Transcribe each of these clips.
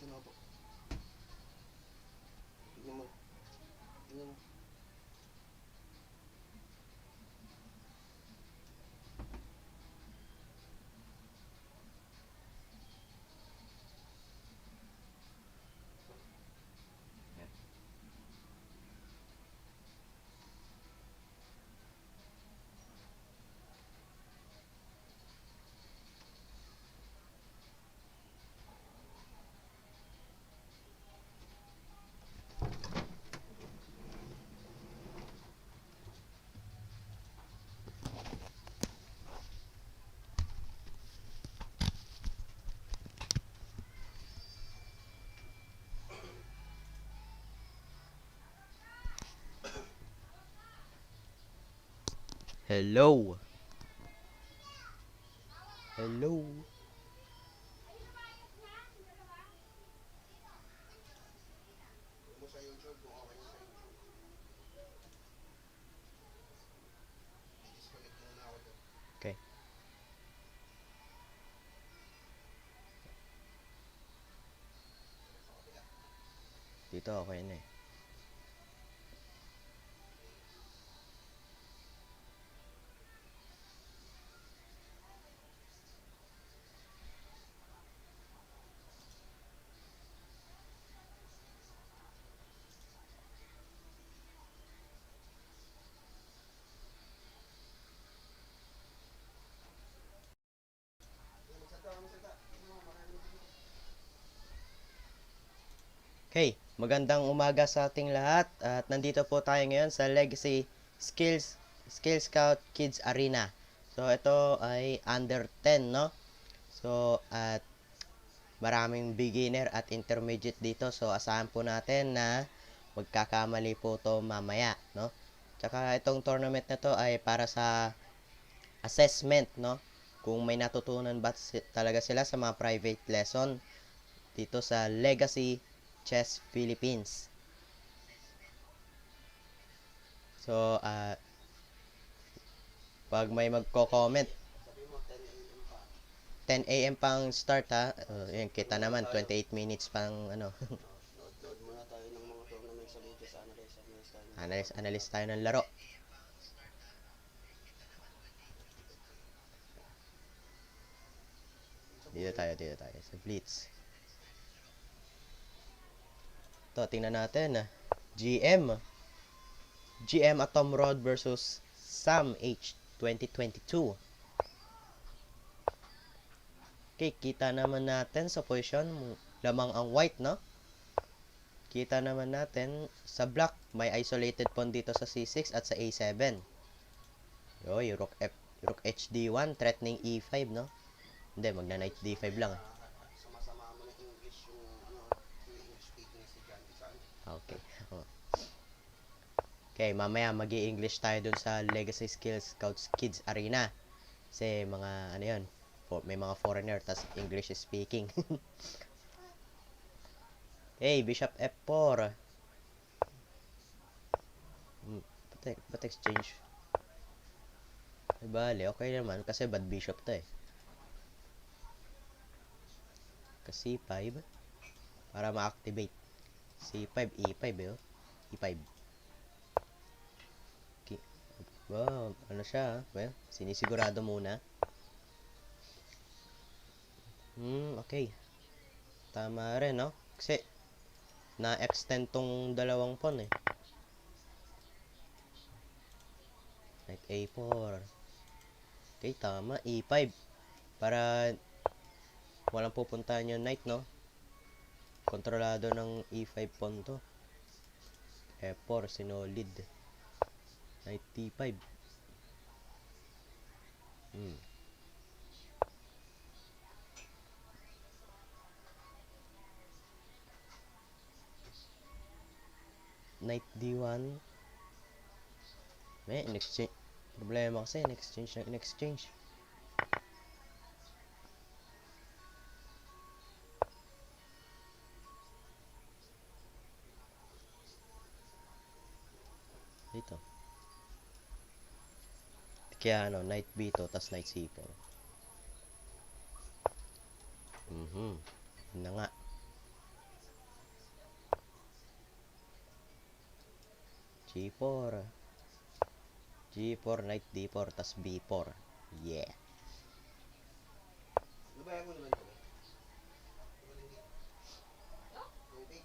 Tignan mo po. Tignan mo. Tignan mo. Hello. Hello. Mo sa YouTube, kung okay mo sa YouTube. I-disconnect muna ako doon. Okay. Sa kabila. Dito okay na eh. Magsalita ka, magsalita. Tignan mo, marami dito. Okay, magandang umaga sa ating lahat at nandito po tayo ngayon sa Legacy SkillSkout Kids Arena. So ito ay under 10, no? So at maraming beginner at intermediate dito. So asahan po natin na magkakamali po to mamaya, no? Tsaka itong tournament na to ay para sa assessment, no? Kung may natutunan ba talaga sila sa mga private lesson dito sa Legacy Chess Philippines. So, pag may magko-comment, Sabi mo, 10 a.m. pa. 10 a.m. pang start ha. Yun, kita naman, 28 minutes pang ano. Load muna tayo ng mga tournament sa latest. Analyze tayo ng mga analyze tayo ng laro. Dito tayo sa Blitz. Ito, tingnan natin. GM. GM Atom Rod versus Sam H 2022. Okay, kita naman natin sa position, lamang ang white, no? Kita naman natin sa black, may isolated pawn dito sa C6 at sa A7. Yoy, Rook HD1, threatening E5, no? Hindi, magna-Knight D5 lang. Sama-sama mo ng English yung English speaking estudyante saan. Okay. Oh. Okay, mamaya magi-English tayo dun sa Legacy Skills Scouts Kids Arena. Kasi mga ano yun, may mga foreigner tas English speaking. Hey, Bishop F4. Ba't exchange? Ay, bale, okay naman kasi bad bishop to eh. Kasi C5 para ma-activate. C5, E5 eh. Oh. E5. Okay. Wow, ano siya? Well, sinisigurado muna. Okay. Tama rin, no? Kasi na-extend tong dalawang pawn eh. Knight A4. Okay, tama. E5. Para walang pupuntahan yung knight, no? Kontrolado ng E5 pawn to. F4, sinolid. Knight T5. Knight D1. May in-exchange. Problema kasi, in-exchange. Dito. Kaya ano, knight B2, tas knight C4. Yun na nga. G4. G4, knight D4, tas B4. Yeah. Lubayan mo naman ito. Tubig.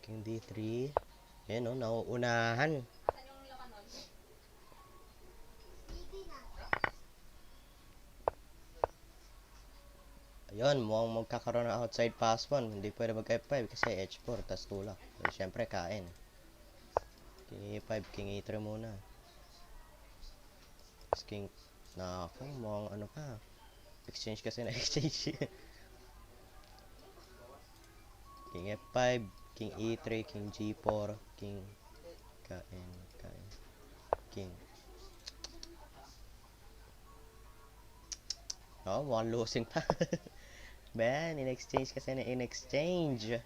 King D3. Ayan o, nauunahan. Ayun, mukhang magkakaroon ng outside pass 1. Hindi pwede mag F5 kasi H4, tas tulak. So, syempre, kain. King E5, King E3 muna. Tapos King... Nako, mukhang ano pa. Exchange kasi na exchange. King F5, King E3, King G4, King... Kain, kain. King... Oh, mukhang losing pa. Ben, in-exchange kasi na in-exchange.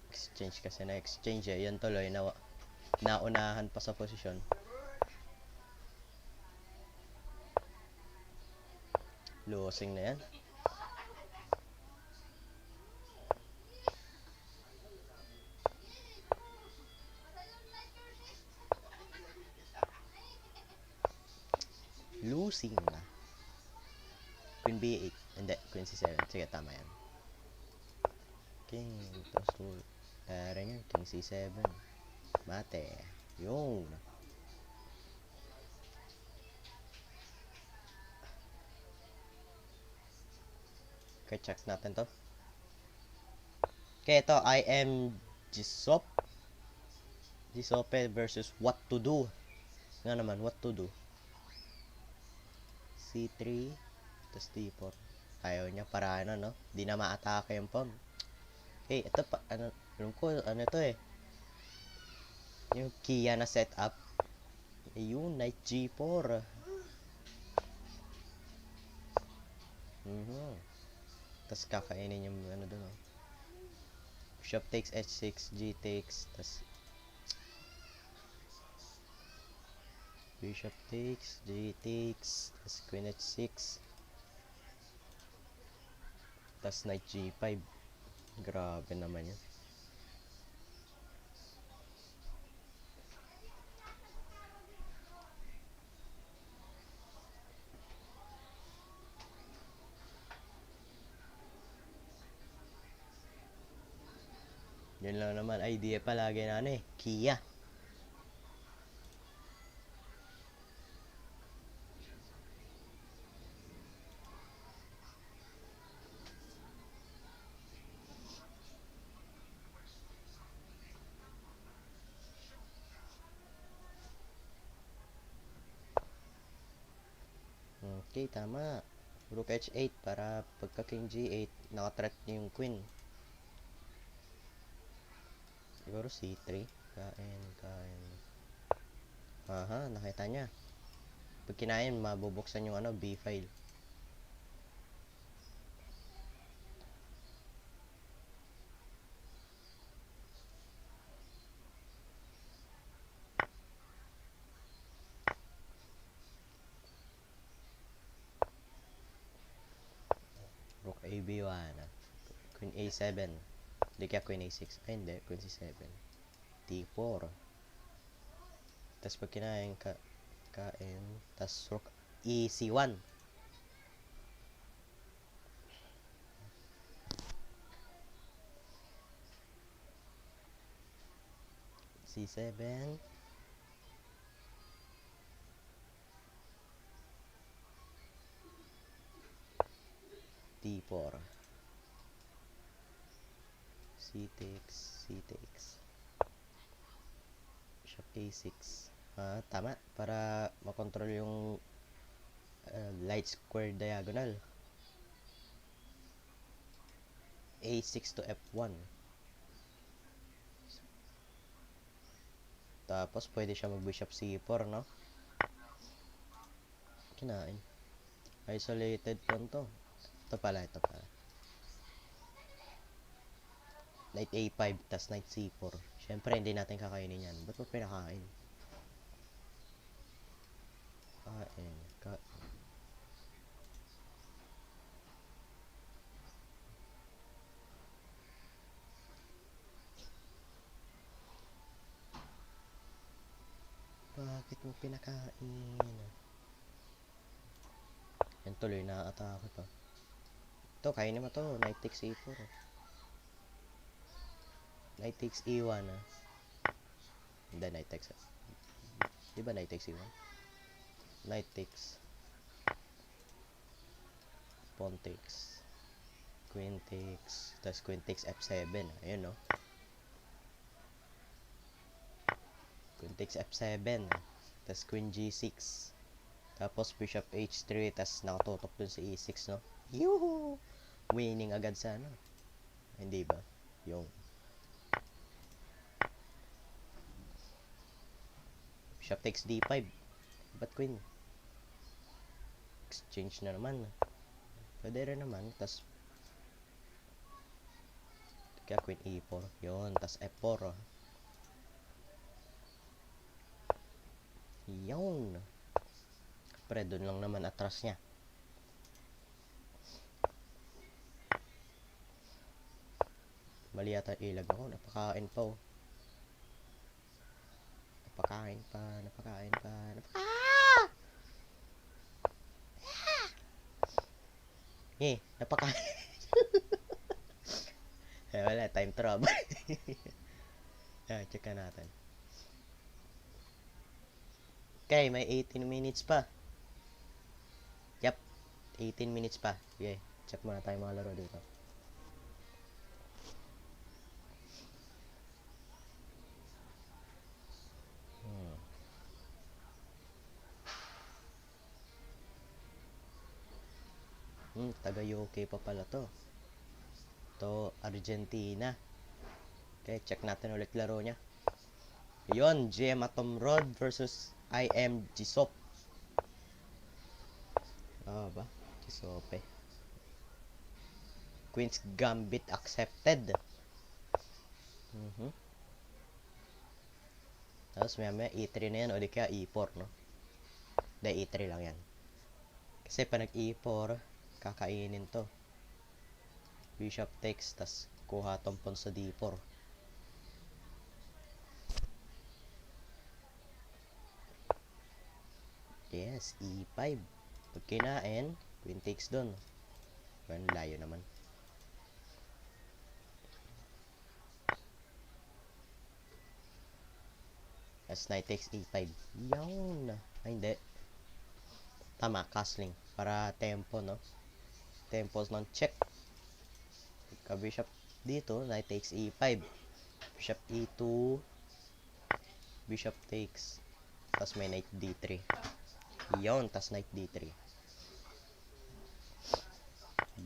Exchange kasi na exchange eh. Yan tuloy, naunahan pa sa posisyon. Losing na yan. Losing na. Queen B8. Hindi, Queen C7. Sige, tama yan. King, tapos rin yan, King C7. Mate. Yung. Okay, check natin to. Okay, ito, I am Gisop. Gisope versus what to do. Nga naman, what to do. C3, tapos D4. Ayaw niya para ano, no? Di na ma-atake yung pawn. Okay, ito pa, ano, alam ko, ano to eh. Yung Kia na setup. Ayun, knight G4. Tapos kakainin yung ano dun, oh. Bishop takes H6, G takes, tas Bishop takes, G takes, tas Queen H6, tas Knight G5. Grabe naman yun. Yun lang naman, idea palagi na ano eh, Kia. Okay, tama. Rook H8 para pagka King G8, nakathreat niyo yung Queen. Siguro C3. Kain. Aha, nakita niya. Pag kinain, mabubuksan yung ano, B file. Rook AB1. Queen A7. Hindi kaya Queen A6. Ay, hindi. Queen C7. D4. Tapos pag kinain, kain. Tapos Rook EC1. C7. D4. C takes. Bishop A6. Tama. Para makontrol yung light square diagonal. A6 to F1. Tapos pwede siya mag bishop C4, no? Kinain. Isolated pawn to. Ito pala. Knight A5, tas Knight C4. Syempre, hindi natin kakainin yan. Ba't mo pinakain? Kain, kain. Bakit mo pinakain? Yan tuloy, na-atake pa. Ito, kainin mo to. Nitix E4. Nitix E1 ah. Hindi, Nitix. Di ba Nitix E1? Nitix. Pontix. Quintix. Tapos Quintix F7. Ayun no. Quintix F7. Tapos Queen G6. Tapos Bishop H3. Tapos nakatutok dun sa E6 no. Yuhu! Winning agad sa ano. Hindi ba? Yung Bishop takes D5. Ba't Queen? Exchange na naman. Pwede rin naman. Tas kaya Queen E4. Yun. Tas F4. Yun. Pre, dun lang naman atras niya. Mali yata ilag ako. Napakain pa oh. Napakain pa. Napakain pa. Napakain. Eh, wala. Time trouble. Check ka natin. Okay, may 18 minutes pa. Yep. 18 minutes pa. Okay. Check muna tayo mga laro dito. Taga UK pa pala to. To Argentina. Okay, check natin ulit laro niya. Yun, GM Atom Rod versus IM Gisop. Ba? Gisope. Queen's Gambit accepted. Tapos may E3 na yan o di kaya E4 no? Dahil E3 lang yan. Kasi pa nag E4, kakainin to. Bishop takes, tas kuha tong pawn sa D4. Yes, E5. Pag kinain, Queen takes dun. Well, layo naman. As knight takes E5. Yun. Ay, hindi. Tama, castling. Para tempo, no? Tempos ng check. Pagka bishop dito, knight takes E5. Bishop E2. Bishop takes. Tapos may knight D3. Yun, tas knight D3.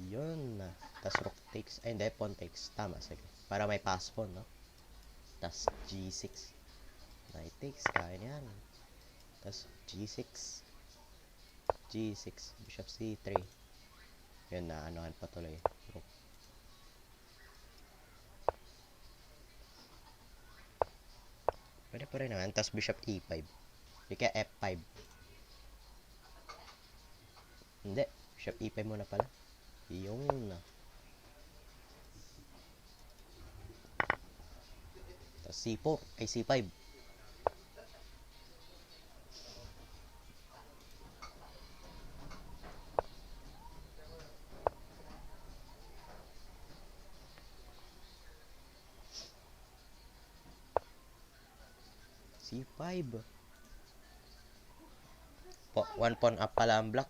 Yun. Tas rook takes. Ay, hindi, pawn takes. Tama, sige. Para may pass pawn, no? Tas G6. Knight takes, kaya yan. Tas G6. G6. Bishop C3. Yun na, anuhan pa tuloy. Rook. Pwede pa rin naman. Tas Bishop E5. Hindi kaya F5. Hindi. Bishop E5 muna pala. Yun. Tas C4. Ay, C5. C5. One pawn up pala ang block.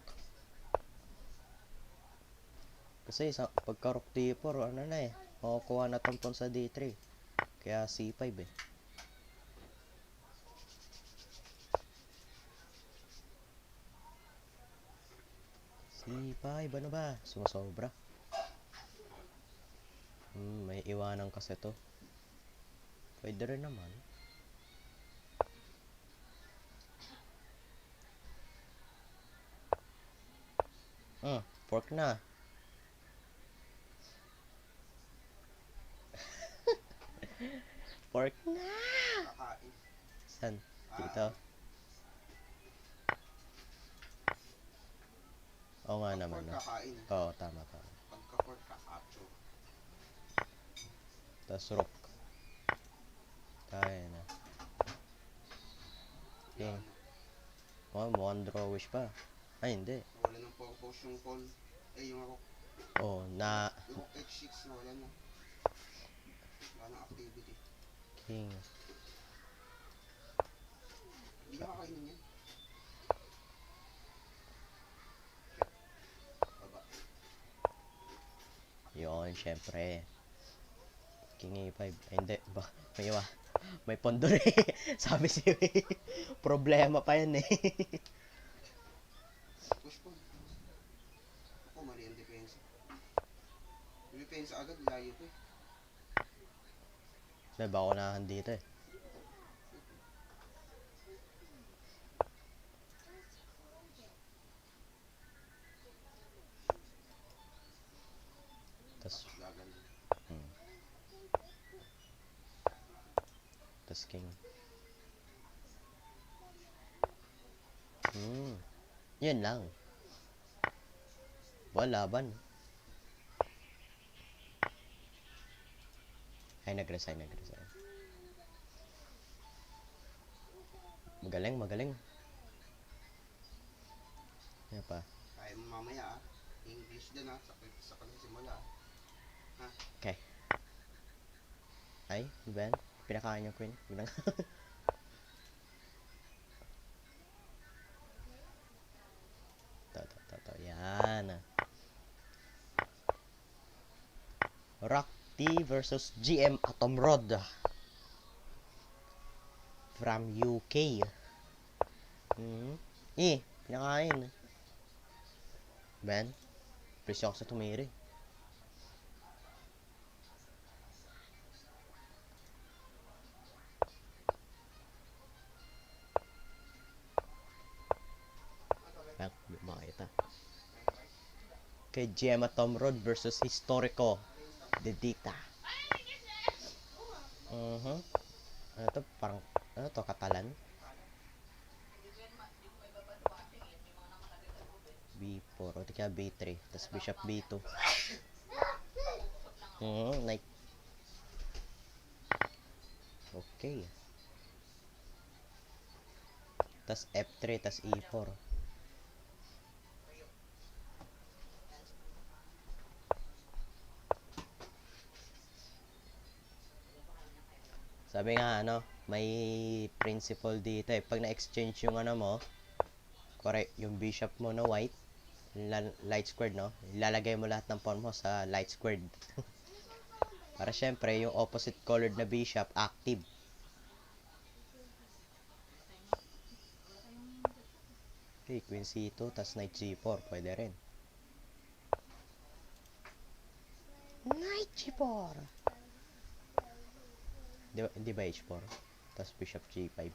Kasi sa pagka rook D4, ano na eh. Makukuha na tong pawn sa D3. Kaya C5 eh. C5, ano ba? Sumasobra. May iwanan kasi to. Pwede rin naman. Fork na. Fork na! Kakain. San? Dito. Oo nga Pag naman, 4 no? kakain. Oo, tama, tama. Pagka 4 kakacho. Tapos rook. Kaya na. Okay. Yan. Oh, mukhang drawish pa. Ay, hindi. Nawala ng purpose yung call. Yung rook. Oh, na... Yung rook H6 nawala na. Wala ng activity. King. Hindi niya kakainin yan. Baba. Yun, syempre. King A5. Ay, hindi. Ba, may pondo rin. Sabi si problema pa yan eh. Push po. Ako, mali ang depensa. Yung depensa agad, layo ko eh. May bakunahan dito eh. Tas, Tapos lagan. tas king. Yun lang. Wala laban. Ay, nag-resign. Magaling, magaling. Yan pa. Kaya mo mamaya ah. English din ah. Sa pagsimula ah. Ha? Okay. Ay, di ba yan? Pinakain yung queen. Bilang. to. Yan. Rock T versus GM Atom Rod. From UK. Pinakain. Ben, presyo ako sa tumiri. Bang, makita. Kay GM Atom Rod versus Historico de Dita. Ano to? Parang, ano to? Katalan? B4, o kaya B3. Tapos Bishop B2. Knight. Okay. Tas F3, tas E4. Sabi nga ano, may principle dito eh. Pag na-exchange yung ano mo, correct, yung bishop mo na white, light squared, no? Ilalagay mo lahat ng pawn mo sa light squared. Para syempre, yung opposite colored na bishop, active. Okay, queen c2, tas knight g4, pwede rin. Knight g4! Di ba h4? Tas bishop g5.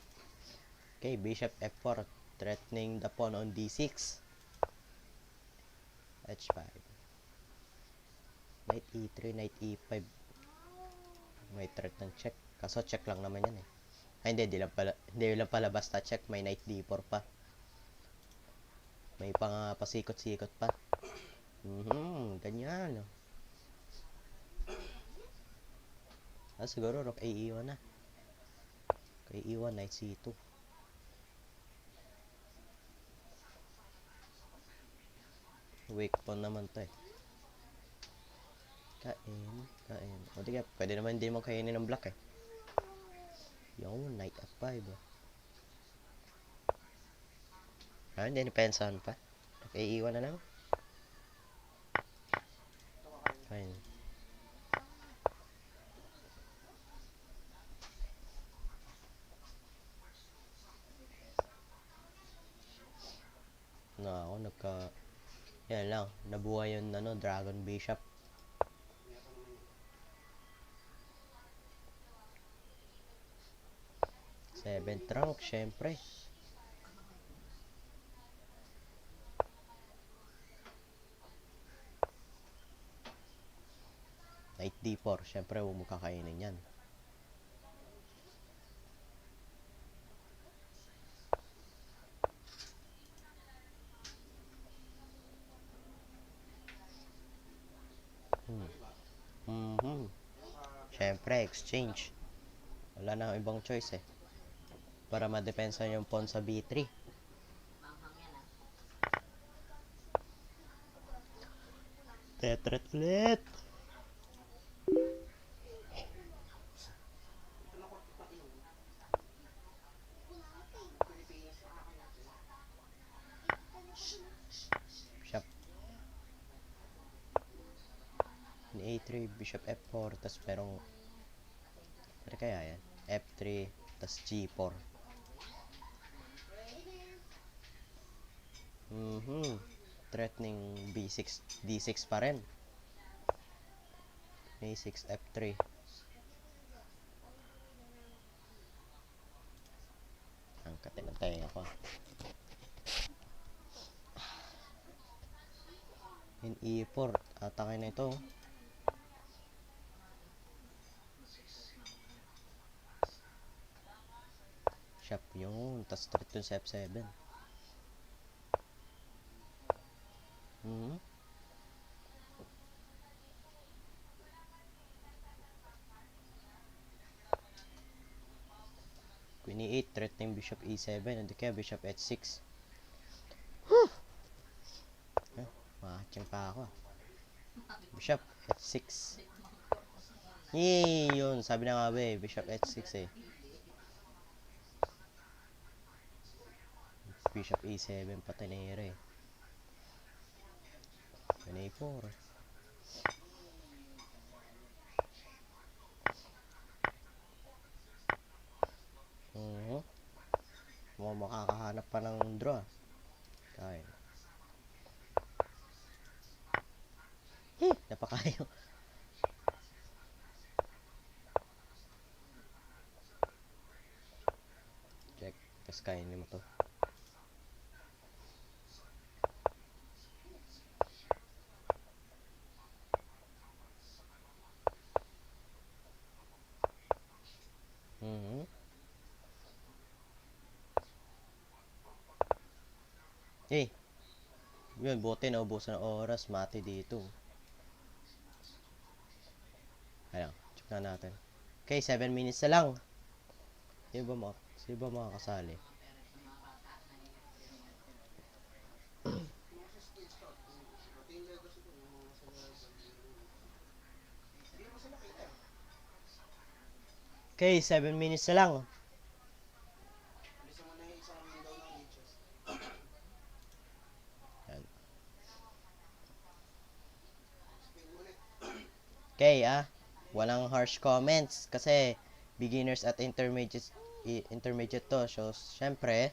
Okay, bishop f4, threatening the pawn on d6. h5. Knight e3, knight e5. May threat ng check. Kaso check lang naman yan eh. Ay, hindi lang pala basta check. May knight d4 pa. May pang pasikot-sikot pa. Ganyan. Siguro rook AE1 na. Kay E1, knight C2. Weak pawn naman to eh. Kain. O di ka, pwede naman hindi mo kainin ng black eh. Yung knight F5. Hindi nipensahan pa. Rook AE1 na lang. Fine. Yan lang, nabuhay yung Dragon Bishop. 7th rank, syempre. Knight D4, syempre huwag mo kakainin yan. Hmm. Di ba? Mhm. Nakakaya. Syempre, exchange. Wala na akong ibang choice eh. Para madepensa yung pawn sa B3. Tetret ulit. Ito na korte pang ino. Pilipinas. Bishop. A3, bishop F4, tas merong... Ano kaya yan? F3, tas G4. Mhm. Threatening B6, D6 pa rin. A6, F3. Angkatin ang tenga ko. In E4, atake na ito. Shop yun, tas threat dun sa F7. Mhm. Queen E8, threatening bishop E7, hindi kaya bishop H6. Makaching pa ako. Bishop H6. Yay! Yun, sabi na nga ba eh, bishop H6 eh. Bishop E7, pati na eh. Queen A4. Mukhang makakahanap pa ng draw. Kaya. Napakayo. Check. Tapos kainin mo to. Mhm. Eh, yun, buti na ubusan ng oras, mati dito. Ayan, check na natin. Okay, 7 minutes na lang. Sino ba makakasali? Mga sa SkillSkout. Pati yung legacy ko. Yung mga sa level. Hindi naman sila kita eh. Okay, 7 minutes na lang. Alisan mo na yung isang window ng leeches. Ayan. Spin ulit. Okay, walang harsh comments kasi beginners at intermediate to. So, syempre,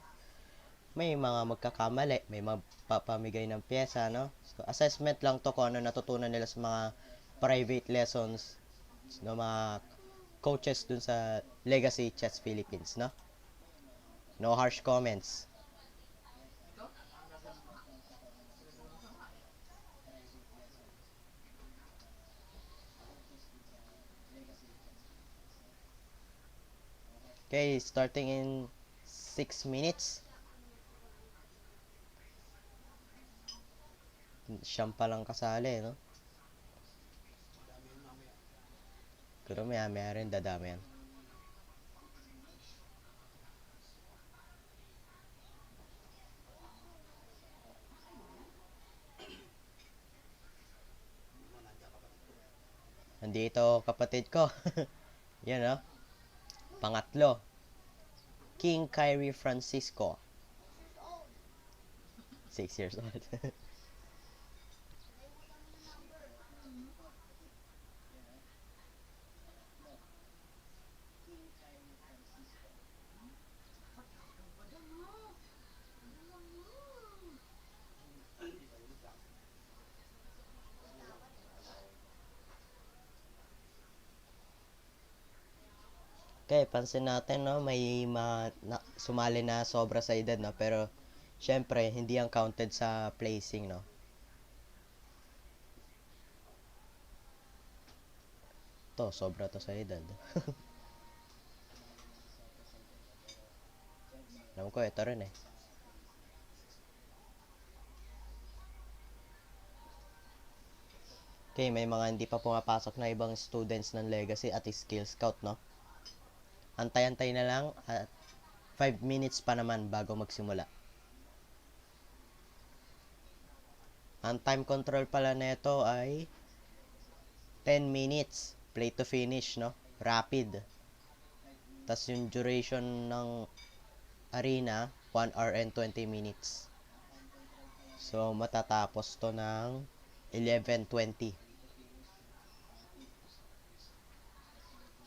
may mga magkakamali, may magpapamigay ng pyesa, no? So, assessment lang to kung ano natutunan nila sa mga private lessons no, mga coaches dun sa Legacy Chess Philippines, no? No harsh comments. Okay, starting in 6 minutes. Siyam pa lang kasali, no? Dami yun mamaya. Pero maya rin dadami yan. Ano, nandiyan kapatid ko. Nandito kapatid ko. Yan, no? Pangatlo. King Kyrie Francisco. 6 years old. Hindi pa yun. Lang. Okay, pansin natin, no? May sumali na sobra sa edad, no? Pero, syempre, hindi ang counted sa placing, no? To, sobra to sa edad. Alam ko, ito rin eh. Okay, may mga hindi pa pumapasok na ibang students ng Legacy at SkillSkout, no? Antay-antay na lang at 5 minutes pa naman bago magsimula. Ang time control pala nito ay 10 minutes. Play to finish, no? Rapid. Tas yung duration ng arena, 1 hour and 20 minutes. So, matatapos to ng 11:20.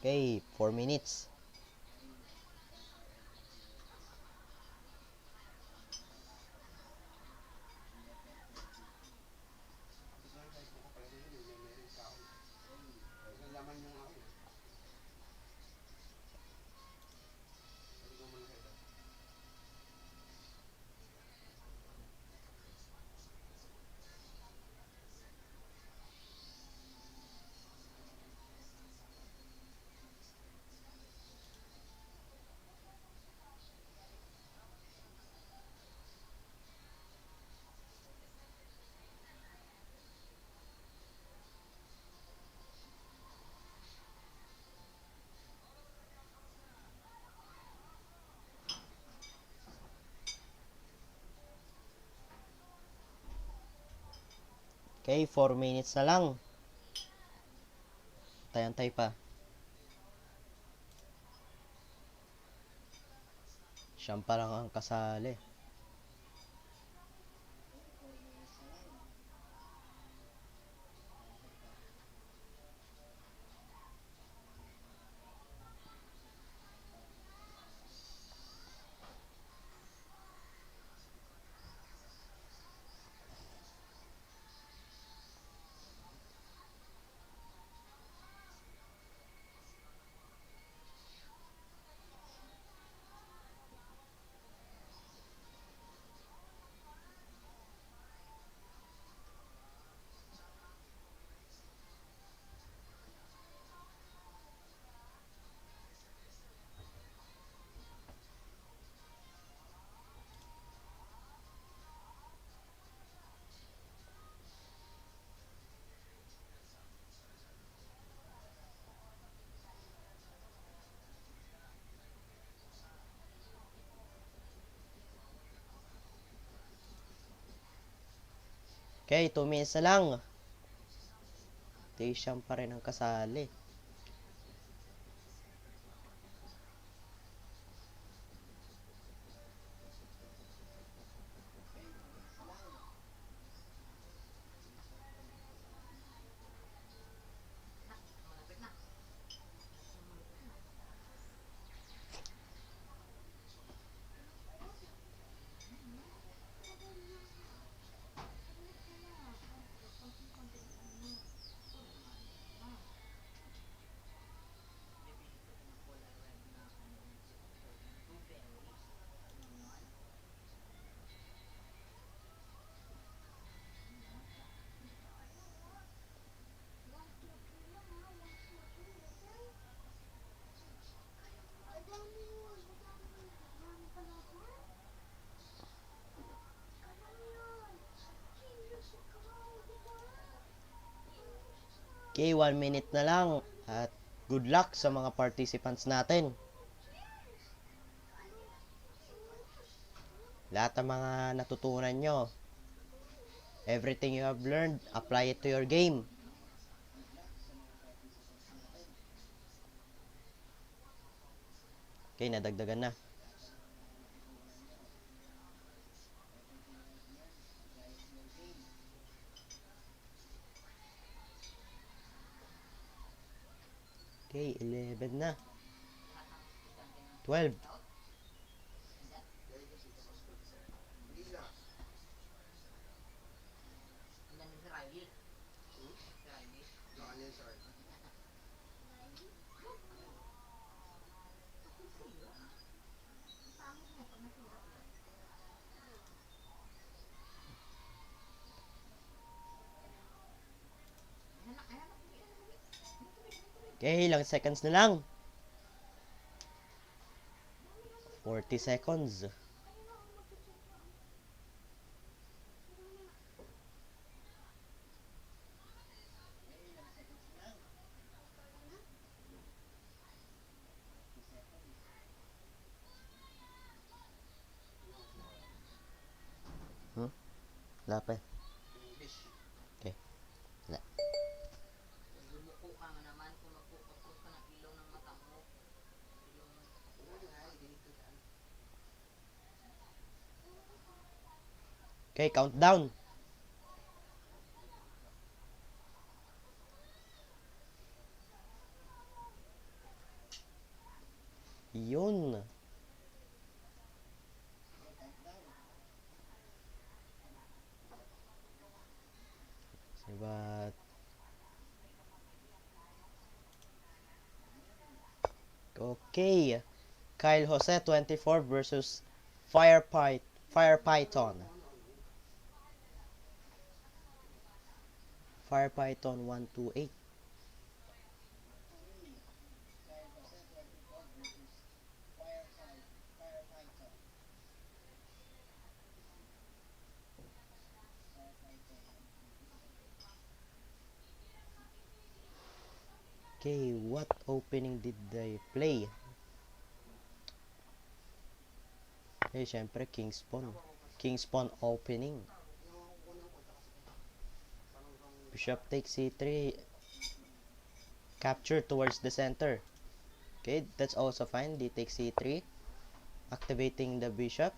Okay, 4 minutes. Laman yung ako. Hindi ko man nakita. Okay, 4 minutes na lang. Antay-antay pa. Siyam pa lang ang kasali. Okay, 2 minutes na lang. Siyam pa rin ang kasali. Okay, 1 minute na lang. At good luck sa mga participants natin. Lahat ng mga natutunan nyo. Everything you have learned, apply it to your game. Okay, nadagdagan na. Okay, 11 na. 12. Okay, ilang seconds na lang. 40 seconds. Wala pa. Bish. Okay. Wala. Lumuko ka nga naman kung magpupukot ka ng ilaw ng mata mo. Yung Wala nga, ganito daan. Okay, countdown. Yun. Diba? Okay. Kyle Jose 24 versus Fire Python. Fire Python 128. Okay, what opening did they play? Eh, syempre, King Spawn. King Spawn opening. Bishop takes c3. Capture towards the center. Okay, that's also fine. D takes c3. Activating the bishop.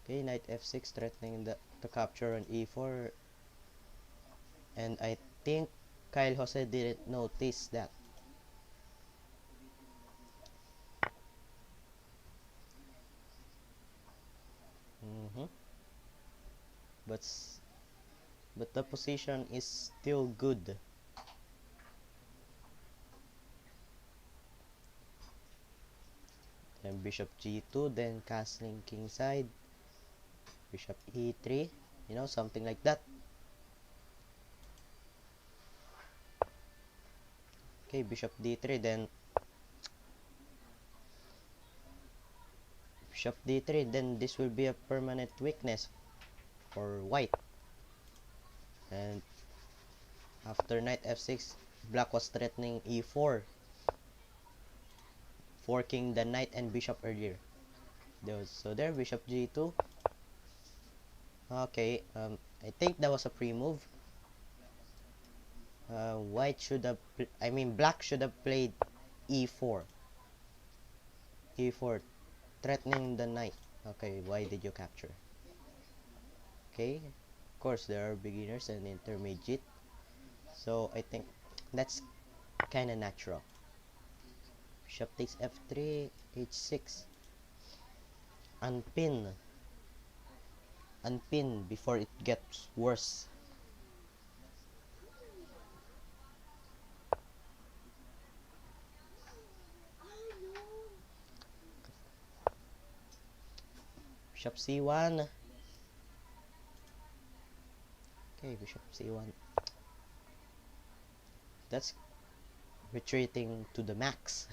Okay, knight f6 threatening the capture on e4. And I think Kyle Jose didn't notice that. But the position is still good. Then bishop g2, then castling kingside. Bishop e3, you know, something like that. Okay, bishop d3, then bishop d3, then this will be a permanent weakness for white. And after knight f6, black was threatening e4, forking the knight and bishop earlier. So there, bishop g2. Okay, I think that was a pre-move. White should have, black should have played e4. e4, threatening the knight. Okay, why did you capture? Okay, of course there are beginners and intermediate. So I think that's kind of natural. Bishop takes f3, h6. Unpin. Unpin before it gets worse. Bishop c1. Okay, bishop c1. That's retreating to the max.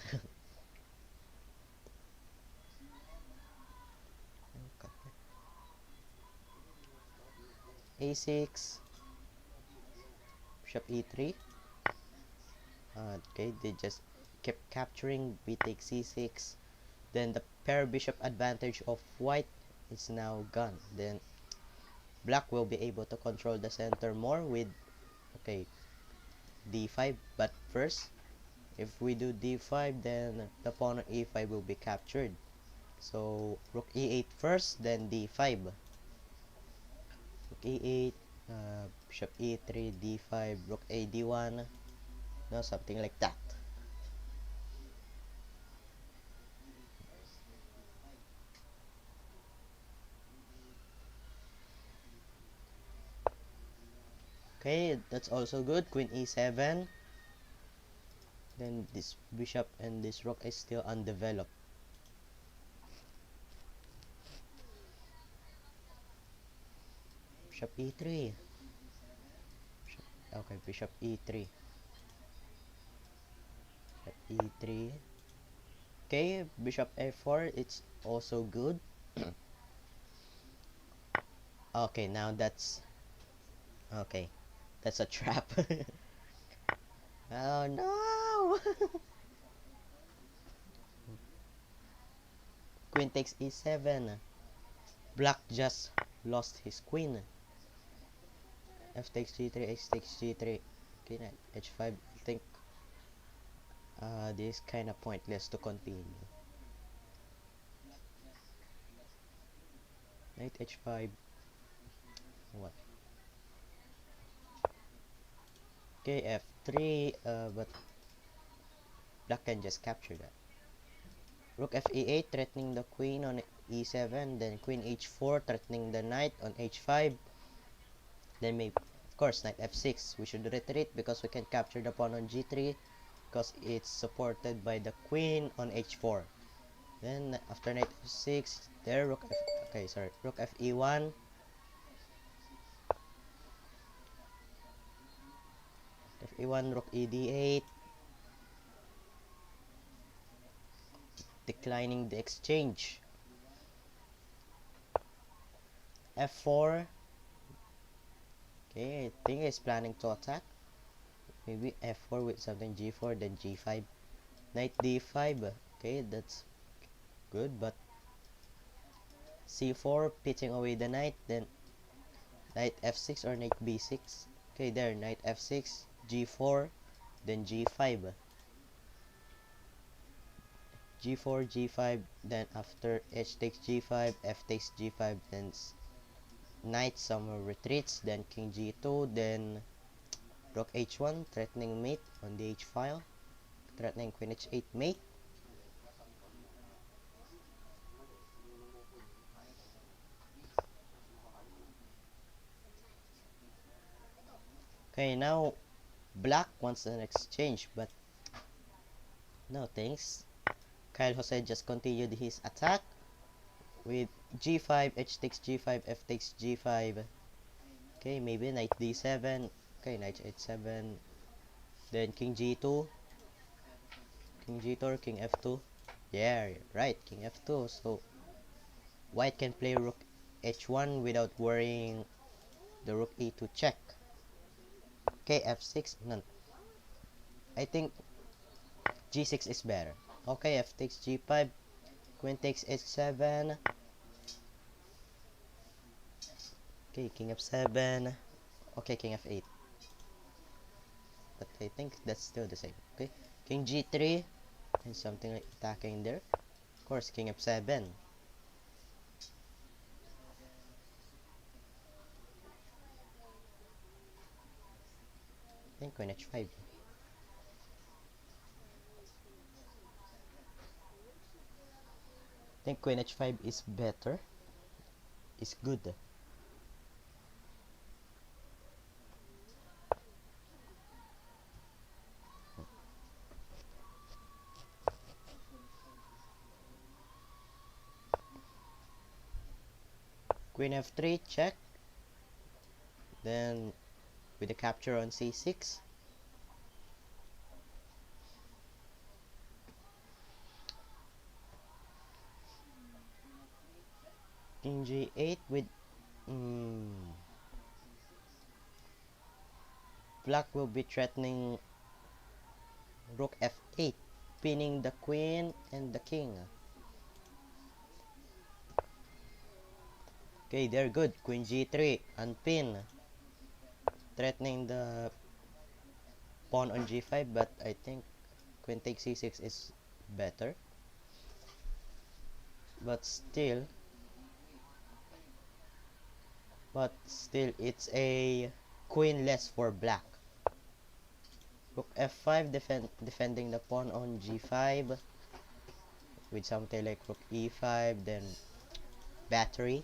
a6. Bishop e3. Okay, they just kept capturing. B takes c6. Then the pair bishop advantage of white is now gone. Then black will be able to control the center more with, okay, d5. But first, if we do d5, then the pawn on e5 will be captured. So rook e8 first, then d5. Rook e8, bishop e3, d5, rook a d1. No, something like that. Okay, that's also good. Queen e7. Then this bishop and this rook is still undeveloped. Bishop e3. Okay, bishop e3. Bishop e3. Okay, bishop f4. It's also good. Okay, now that's... Okay, that's a trap. Oh no! Queen takes e7. Black just lost his queen. F takes g3, h takes g3. Okay, knight h5. I think this is kind of pointless to continue. Knight h5. What? Okay, f3. But black can just capture that. Rook f e8, threatening the queen on e7. Then queen h4, threatening the knight on h5. Then maybe, of course, knight f6. We should retreat because we can capture the pawn on g3 because it's supported by the queen on h4. Then after knight f6, there rook f. Okay, sorry, rook f e1. F e1, rook e d8. Declining the exchange. f4. Okay, I think he's planning to attack. Maybe f4 with something g4, then g5. Knight d5. Okay, that's good, but c4, pitching away the knight, then knight f6 or knight b6. Okay, there, knight f6, g4, then g5. g4, g5, then after h takes g5, f takes g5, then knight somewhere retreats, then king g2, then rook h1, threatening mate on the h file, threatening queen h8 mate. Okay, now black wants an exchange, but no thanks. Kyle Jose just continued his attack with g5, h takes g5, f takes g5. Okay, maybe knight d7. Okay, knight h7. Then king g2. King g2 or king f2. Yeah, right, king f2. So white can play rook h1 without worrying the rook e2 check. Okay, f6. None. I think g6 is better. Okay, f takes g5. Queen takes h7. Okay, king f7. Okay, king f8. But I think that's still the same. Okay, king g3 and something like attacking there. Of course, king f7. I think queen h5. I think queen h5 is better. Is good. Queen f3 check. Then with the capture on c6. King g8 with black will be threatening rook f8, pinning the queen and the king. Okay, they're good. Queen g3 unpin, threatening the pawn on g5, but I think queen takes c6 is better. But still, it's a queen less for black. Rook f5, defending the pawn on g5 with something like rook e5, then battery.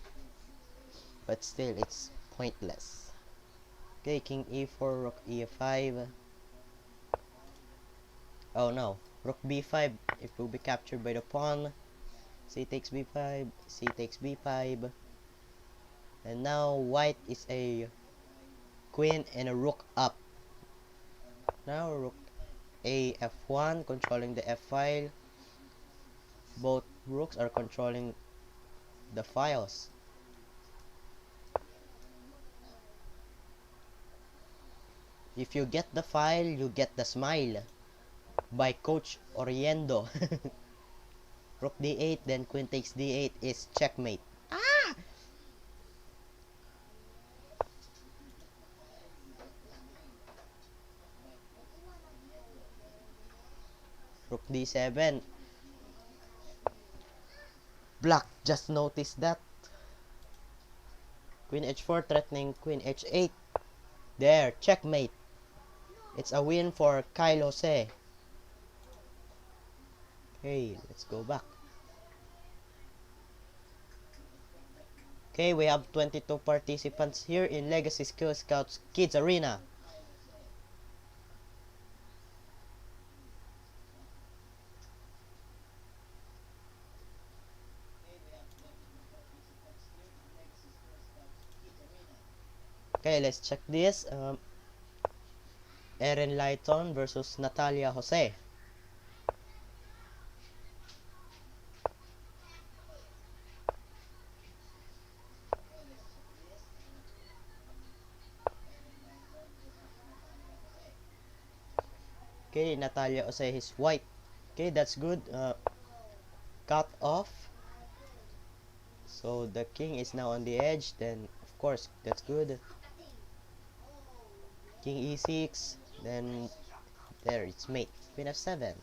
But still, it's pointless. Okay, king e4, rook e5. Oh no, rook b5. It will be captured by the pawn. C takes b5, c takes b5. And now white is a queen and a rook up. Now rook a f1, controlling the f file. Both rooks are controlling the files. If you get the file, you get the smile. By Coach Oriendo. Rook d8, then queen takes d8 is checkmate. Ah! Rook d7. Black just noticed that. Queen h4 threatening queen h8. There, checkmate. It's a win for Kyle Jose. Okay, let's go back. Okay, we have 22 participants here in Legacy SkillScout Kids Arena. Okay, let's check this. Erin Lighton versus Natalia Jose. Okay, Natalia Jose is white. Okay, that's good. Cut off. So the king is now on the edge. Then, of course, that's good. King e6. Then, there, it's mate. Queen f7.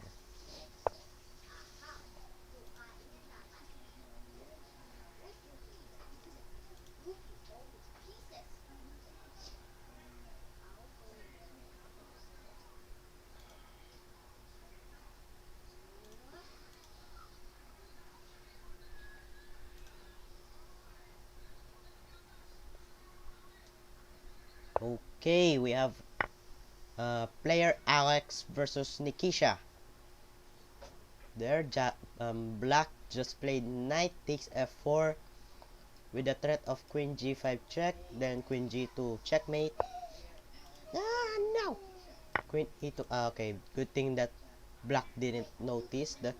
Okay, we have player Alex versus Nikisha. There, black just played knight takes f4 with the threat of queen g5 check, then queen g2 checkmate. Ah, no! Queen e2. Okay, good thing that black didn't notice the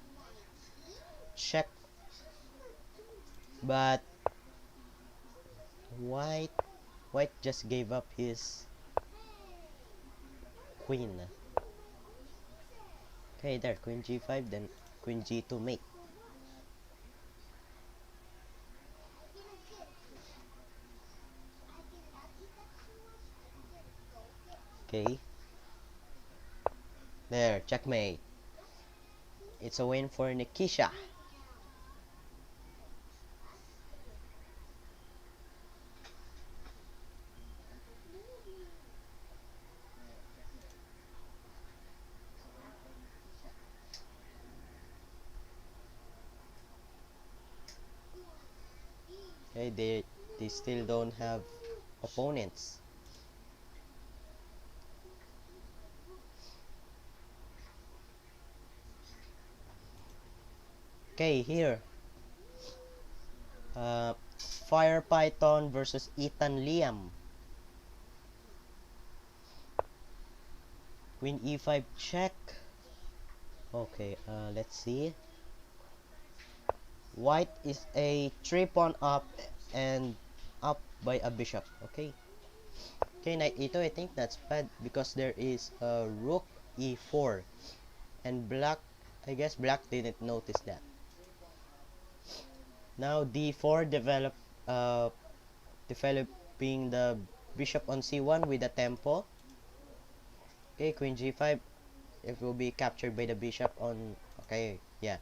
check, but white white just gave up his queen. Okay, there, queen g5, then queen g2 mate. Okay, there, checkmate. It's a win for Nikisha. Okay, they still don't have opponents. Okay, here. Fire Python versus Ethan Liam. Queen e5 check. Okay, let's see. White is a 3 pawn up and up by a bishop. Okay. Okay, knight e2. I think that's bad because there is a rook e4. And black, I guess black didn't notice that. Now d4 developing the bishop on c1 with a tempo. Okay, queen g5. It will be captured by the bishop on. Okay, yeah.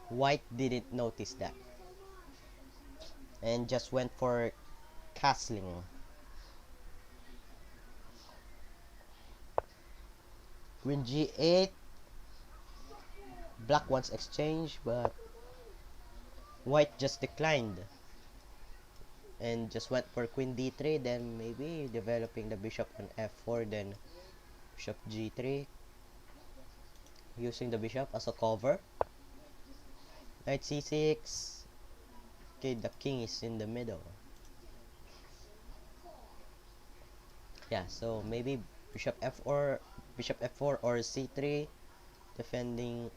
White didn't notice that and just went for castling. Queen g8. Black wants exchange, but white just declined and just went for queen d3. Then maybe developing the bishop on f4, then bishop g3, using the bishop as a cover. Knight c6. Okay, the king is in the middle. Yeah, so maybe bishop f4 or c3, defending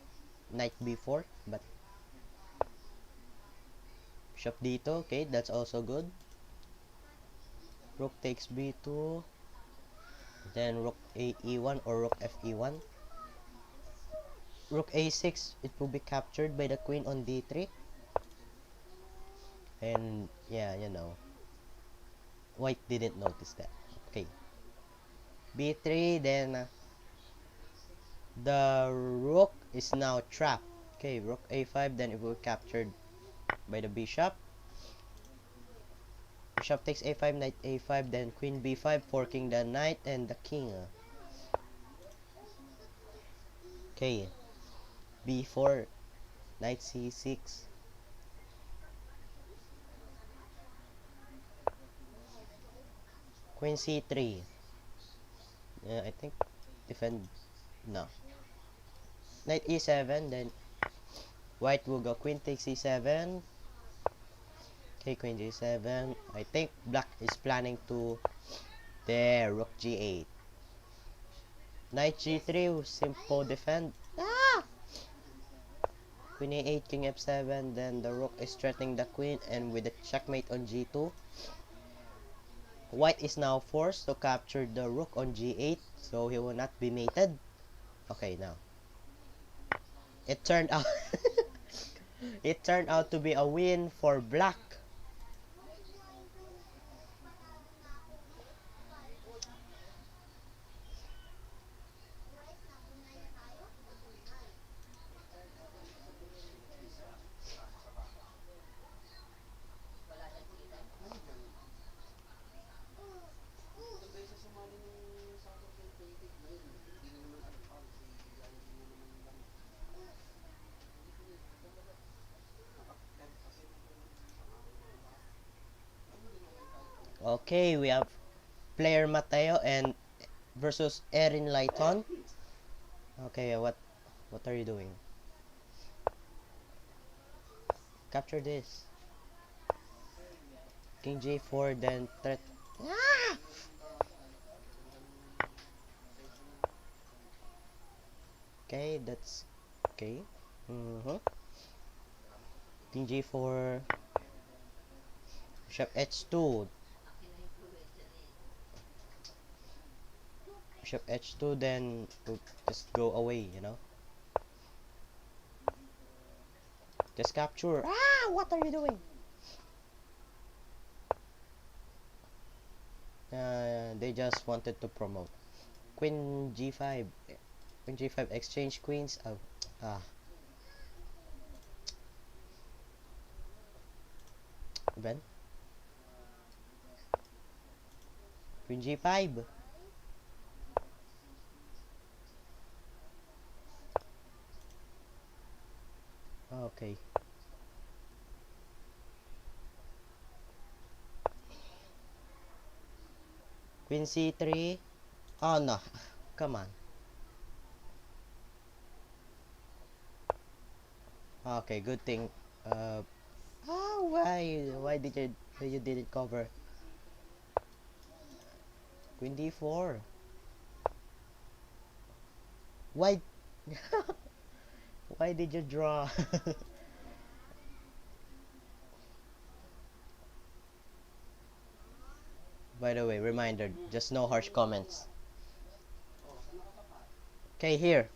knight b4, but bishop d2. Okay, that's also good. Rook takes b2, then rook e1 or rook fe1. Rook a6, it will be captured by the queen on d3. And yeah, white didn't notice that. Okay, b3, then The rook is now trapped. Okay, rook a5, then it will captured by the bishop. Bishop takes a5, knight a5, then queen b5, forking the knight and the king. Okay, b4, knight c6. Queen c3. I think defend. No. Knight e7, then white will go queen takes e7. Okay, queen g7. I think black is planning to there, rook g8. Knight g3, simple defend. Ah! Queen a8, king f7, then the rook is threatening the queen, and with the checkmate on g2, white is now forced to capture the rook on g8, so he will not be mated. Okay, now it turned out it turned out to be a win for black. Wala siyang kita. Nandiyan. Ilang beses sumali nung Saturday David na yun. Hindi mo naman advance. Hindi mo naman lang. Naka-10 kasi nung Okay, we have player Mateo and versus Erin Lighton. Okay, what are you doing? Capture this. King J4, then threat. Ah! Okay, that's okay. King J4, Bishop H2, Akin na influensya niya eh. Bishop H2, then we'll just go away. Just capture. Ah! What are you doing? They just wanted to promote. Queen G5. Queen G5 exchange queens. Oh, ah. Ben? Queen G5. Okay. Queen C3. Oh no. Come on. Okay, good thing. Why did you didn't cover? Queen D4. Why why did you draw? By the way, reminder, just no harsh comments. Okay, here.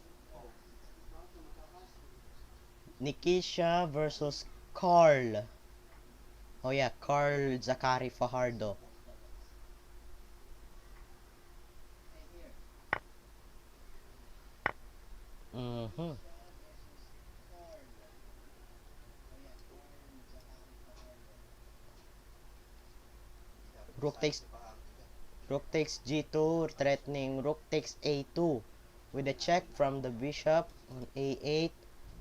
Nikisha versus Carl. Oh yeah, Carl Zachary Fajardo. Mm-hmm. Rook takes G2, threatening Rook takes A2 with a check from the bishop on A8.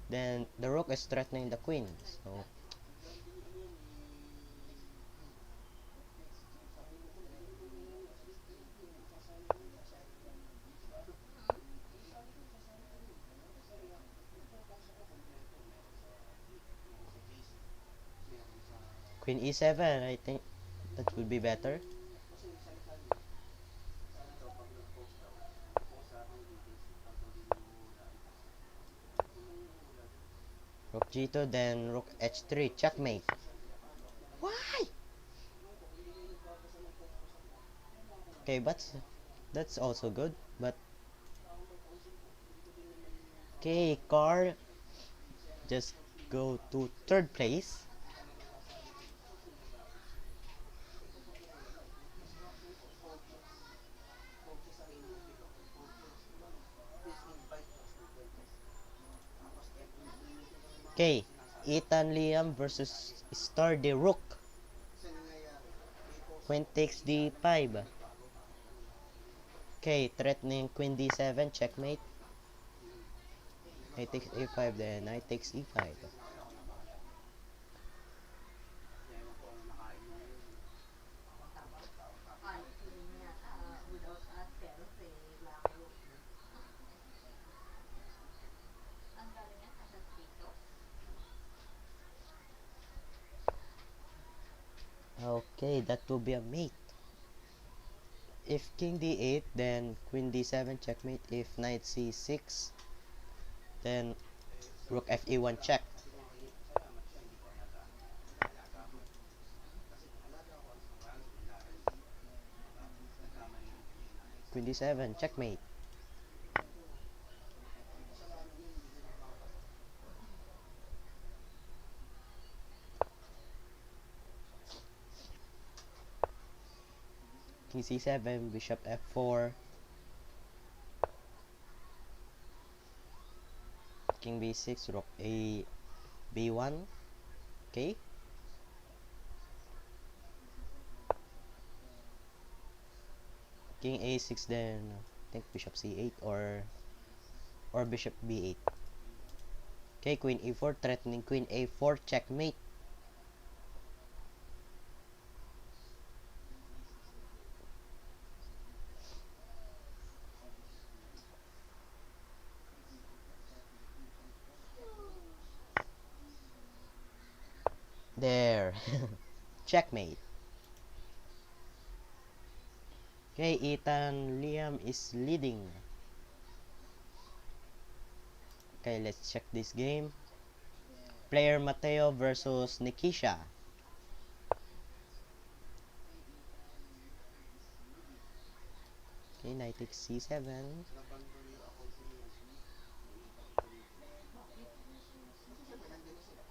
Then the Rook is threatening the queen. So Queen E7, I think that would be better. Rook G2, then Rook H3, checkmate. Why? Okay, but that's also good. But okay, Carl just go to third place. Okay, Ethan Liam versus Star the Rook. Kasi nangyayari, may post Queen ako, takes hindi d5. nagbago. Okay, threatening Queen d7, checkmate. Knight takes a5, then Knight takes e5. Ewan ko ano nakain mo ngayon. Ice cream yata, without us, pero si Lacro. Ang galing yan, nasa dito. Okay, that will be a mate. If King d8, then Queen d7, checkmate. If Knight c6, then Rook fe1, check. Sabi ko nga kay Nico, salamat siya, hindi ko alaga. Alaga ako. Kasi kung alaga ako, ang wala sa tindahan. Nagkamali lang kami na Queen d7, checkmate. kasalanan niya, hindi niya nakakapasok. King c7, Bishop f4, King b6, Rook a b1. Okay. King a6, then I think Bishop c8 or Bishop b8. Okay, Queen e4, threatening Queen a4, checkmate. There. Checkmate. Okay, Ethan Liam is leading. Okay, let's check this game. Player Mateo versus Nikisha. Okay, knight takes c7. Naban ko yung account niya. Bakit? Kasi siyempre nandun na sila.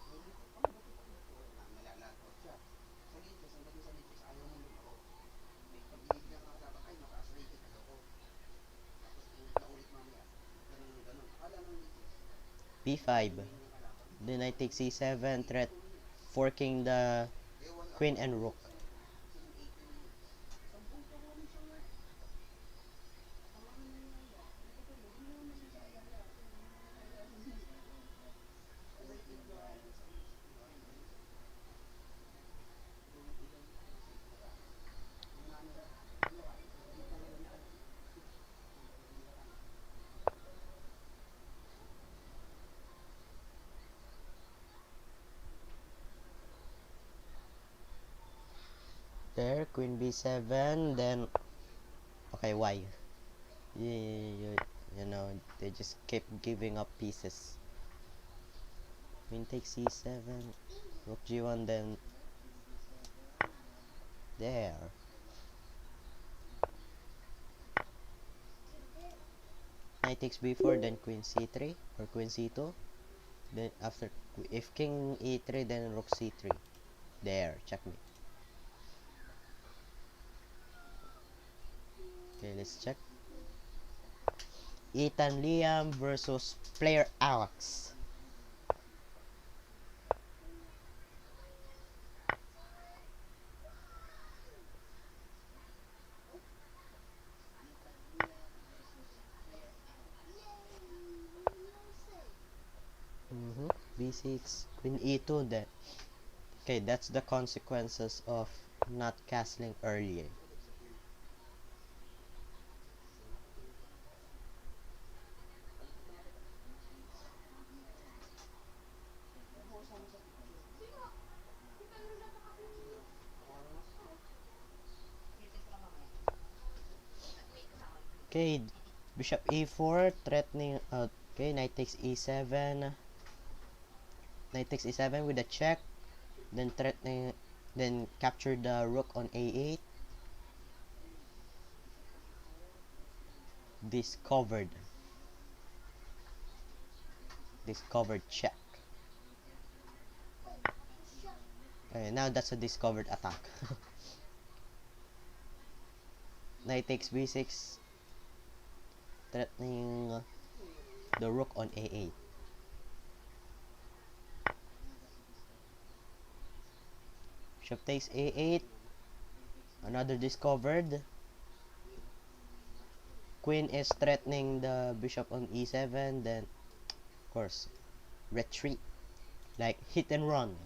Paano ba ito? Malalagot siya. Sa litis, ang galing sa litis, ayaw mo lumaro. May pag binibigyan ka dapat, ay mataas rated, ayoko. Tapos ulit na ulit mamaya. Ganun ng ganun. Akala ng litis. b5. Then knight takes c7, threat forking the Ewan queen ako. and rook. Kasi yung 18 minutes. 10 tawanan siya nga. Tawanan niya nga yan. Hindi naman masisayang yan. Rated na yan sa isip ko. There, queen b7, then okay, why? You know, they just keep giving up pieces. Queen takes c7, rook g1, then there. Knight takes b4, then queen c3 or queen c2. Then after, if king e3, then rook c3. There, checkmate. Okay, let's check. Ethan Liam versus player Alex. B6, queen e2, then okay, that's the consequences of not castling earlier. Okay, bishop e4, threatening, okay, knight takes e7, knight takes e7 with a check, then threatening, then capture the rook on a8, discovered check. Okay, now that's a discovered attack. Knight takes b6, threatening the rook on a8. Bishop takes a8. Another discovered. Queen is threatening the bishop on e7. Then, of course, retreat. Like hit and run.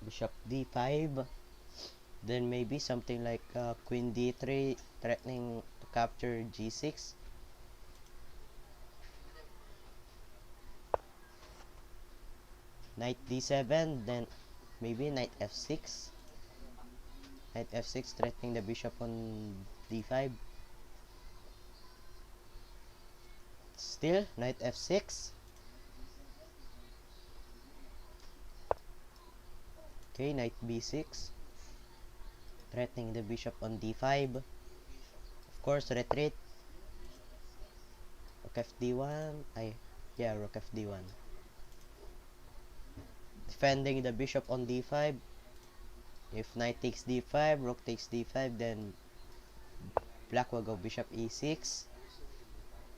Bishop d5. Then maybe something like queen d3 threatening to capture g6. Knight d7. Then maybe knight f6. Knight f6 threatening the bishop on d5. Still knight f6. Okay, knight b6 threatening the bishop on d5. Of course, retreat. Rook fd1. Yeah, rook fd1. Defending the bishop on d5. If knight takes d5, rook takes d5, then black will go bishop e6.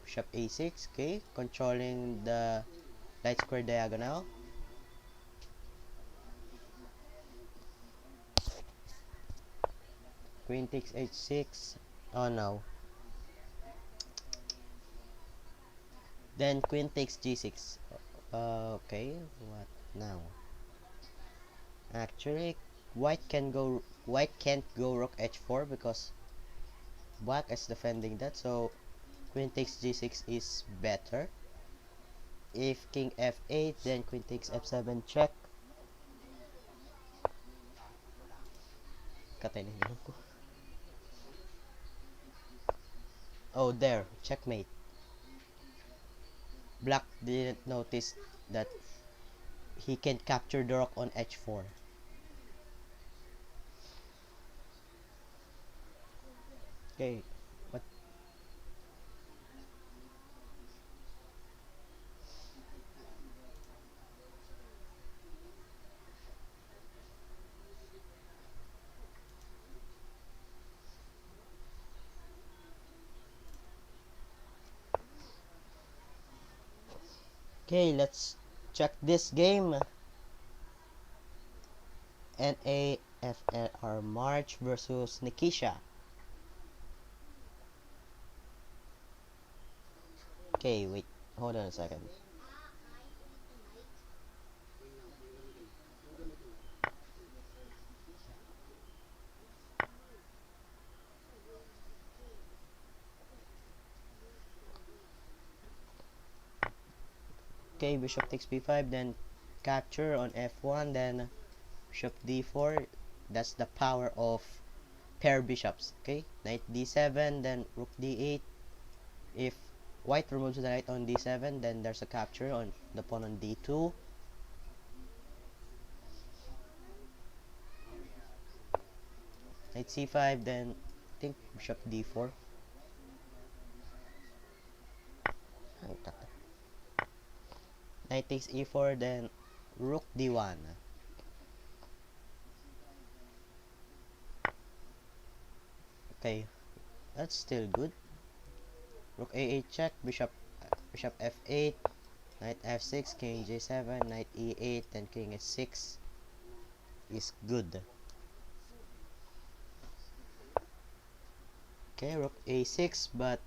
Bishop a6. Okay, controlling the light square diagonal. Queen takes h6. Oh no. Then queen takes g6. Okay, what now? Actually, white can't go rook h4 because black is defending that, so queen takes g6 is better. If king f8, then queen takes f7 check. Katay na yung ko. Oh, there, checkmate. Black didn't notice that he can capture the rook on h4. Okay, what? Okay, let's check this game. NAFLR March versus Nikisha. Okay, wait, hold on a second. Okay, bishop takes b5, then capture on f1, then bishop d4. That's the power of pair bishops. Okay, knight d7, then rook d8. If white removes the knight on d7, then there's a capture on the pawn on d2. Knight c5, then I think bishop d4. Knight takes e4, then rook d1. Okay, that's still good. Rook a8 check, bishop f8, knight f6, king j7, knight e8, then king h6 is good. Okay, rook a6, but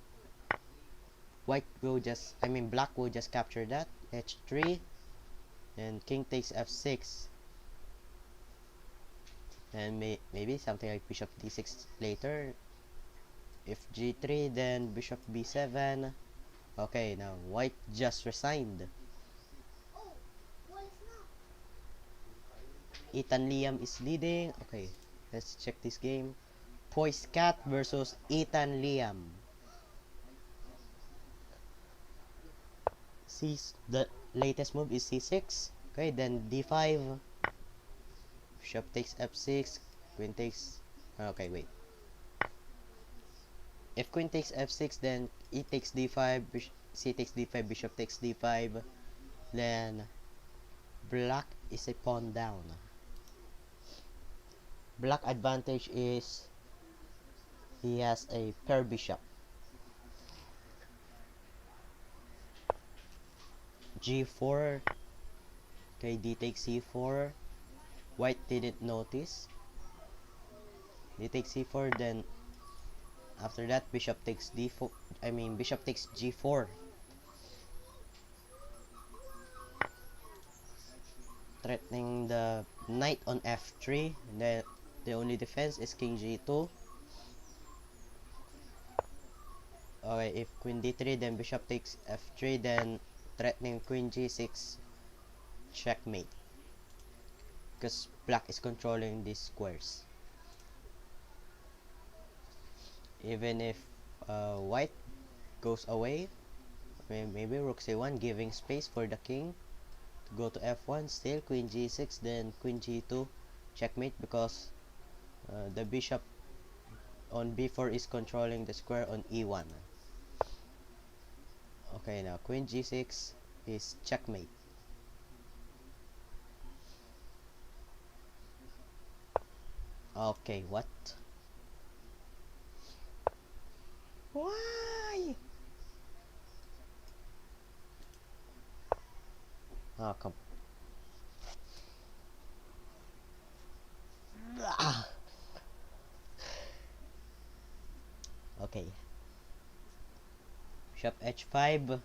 black will just capture that. h3, and king takes f6, and maybe something like bishop d6 later. If g3, then bishop b7. Okay, now white just resigned. Ethan Liam is leading. Okay, let's check this game. Poise Cat versus Ethan Liam. The latest move is c6. Okay, then d5. Bishop takes f6. Queen takes. Okay, wait. If queen takes f6, then e takes d5. C takes d5. Bishop takes d5. Then black is a pawn down. Black advantage is he has a pair bishop. G4. Okay, D takes C4. White didn't notice. D takes C4, then after that bishop takes D4. Bishop takes G4. Threatening the knight on F3. Then the only defense is King G2. Okay, if Queen D3, then Bishop takes F3, then threatening Queen G6, checkmate. Because Black is controlling these squares. Even if White goes away, maybe Rook C1, giving space for the King to go to F1, still Queen G6, then Queen G2, checkmate, because the Bishop on B4 is controlling the square on E1. Okay, now Queen G6 is checkmate. Okay, what? Why? Oh, come. Ah. Okay. Bishop H5.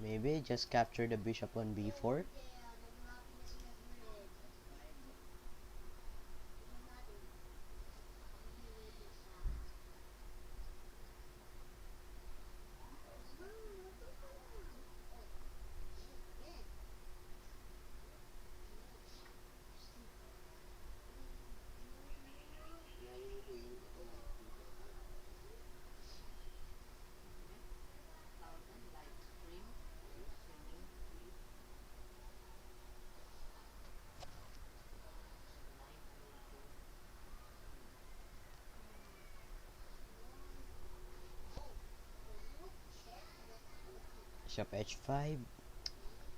Maybe just capture the bishop on B4. Ngayon queen, ito na dito. Thousand live stream, streaming, live video. Bishop H5.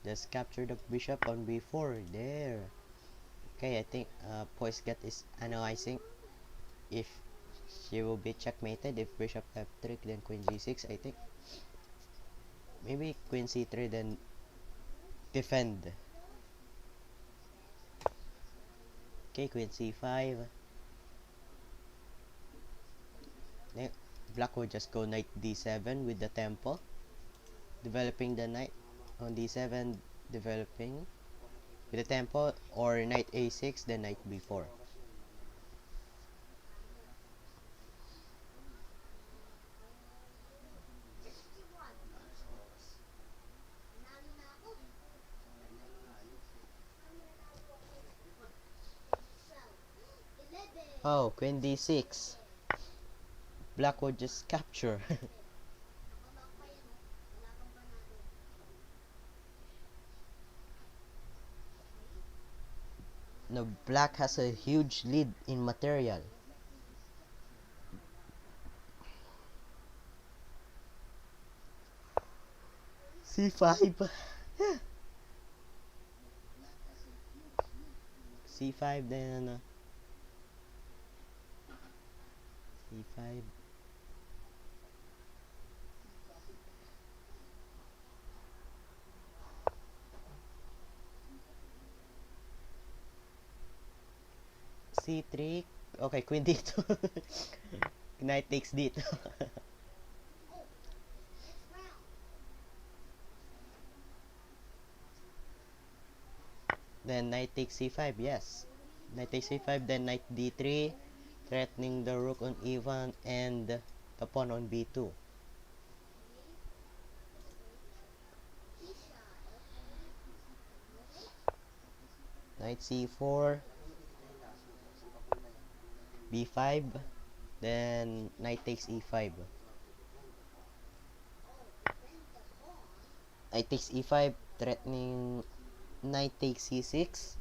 Just capture the bishop on B4. There. Okay, I think Poisgat is analyzing if she will be checkmated if bishop F3, then Queen G6. I think maybe Queen C3, then defend. Okay, Queen C5. Then Black will just go Knight D7 with the tempo, developing the knight on D7, developing with the tempo, or Knight A6, then Knight B4. Oras yun, wala sa oras. Kanya lang ayos eh. Oh, Queen D6. Black will just capture. No, Black has a huge lead in material. C5. C5, then C5. C3. Okay, Queen D2. Knight takes D2. Then Knight takes C5, yes. Knight takes C5, then Knight D3, threatening the rook on E1 and the pawn on B2. Knight C4, B5, then Knight takes E5. Knight takes E5, threatening Knight takes C6.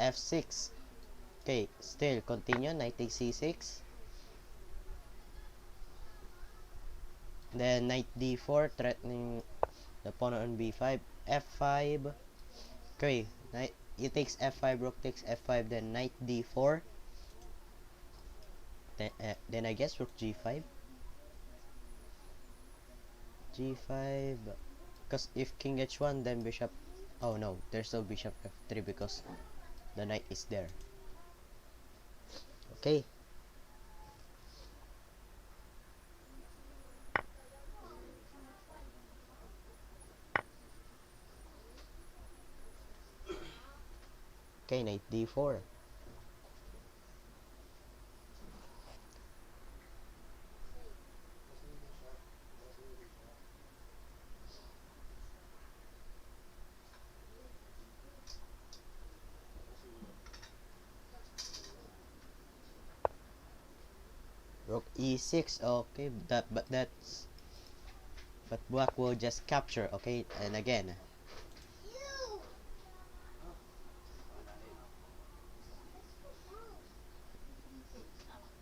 F6. Okay, still continue. Knight takes c6. Then knight d4, threatening the pawn on b5. f5. Okay, knight he takes f5, rook takes f5, then knight d4. Then I guess rook g5. g5. Because if king h1, then bishop. Oh no, there's no bishop f3 because the knight is there. Okay. Okay, knight d4. Rook e6. Okay, but black will just capture. Okay, and again,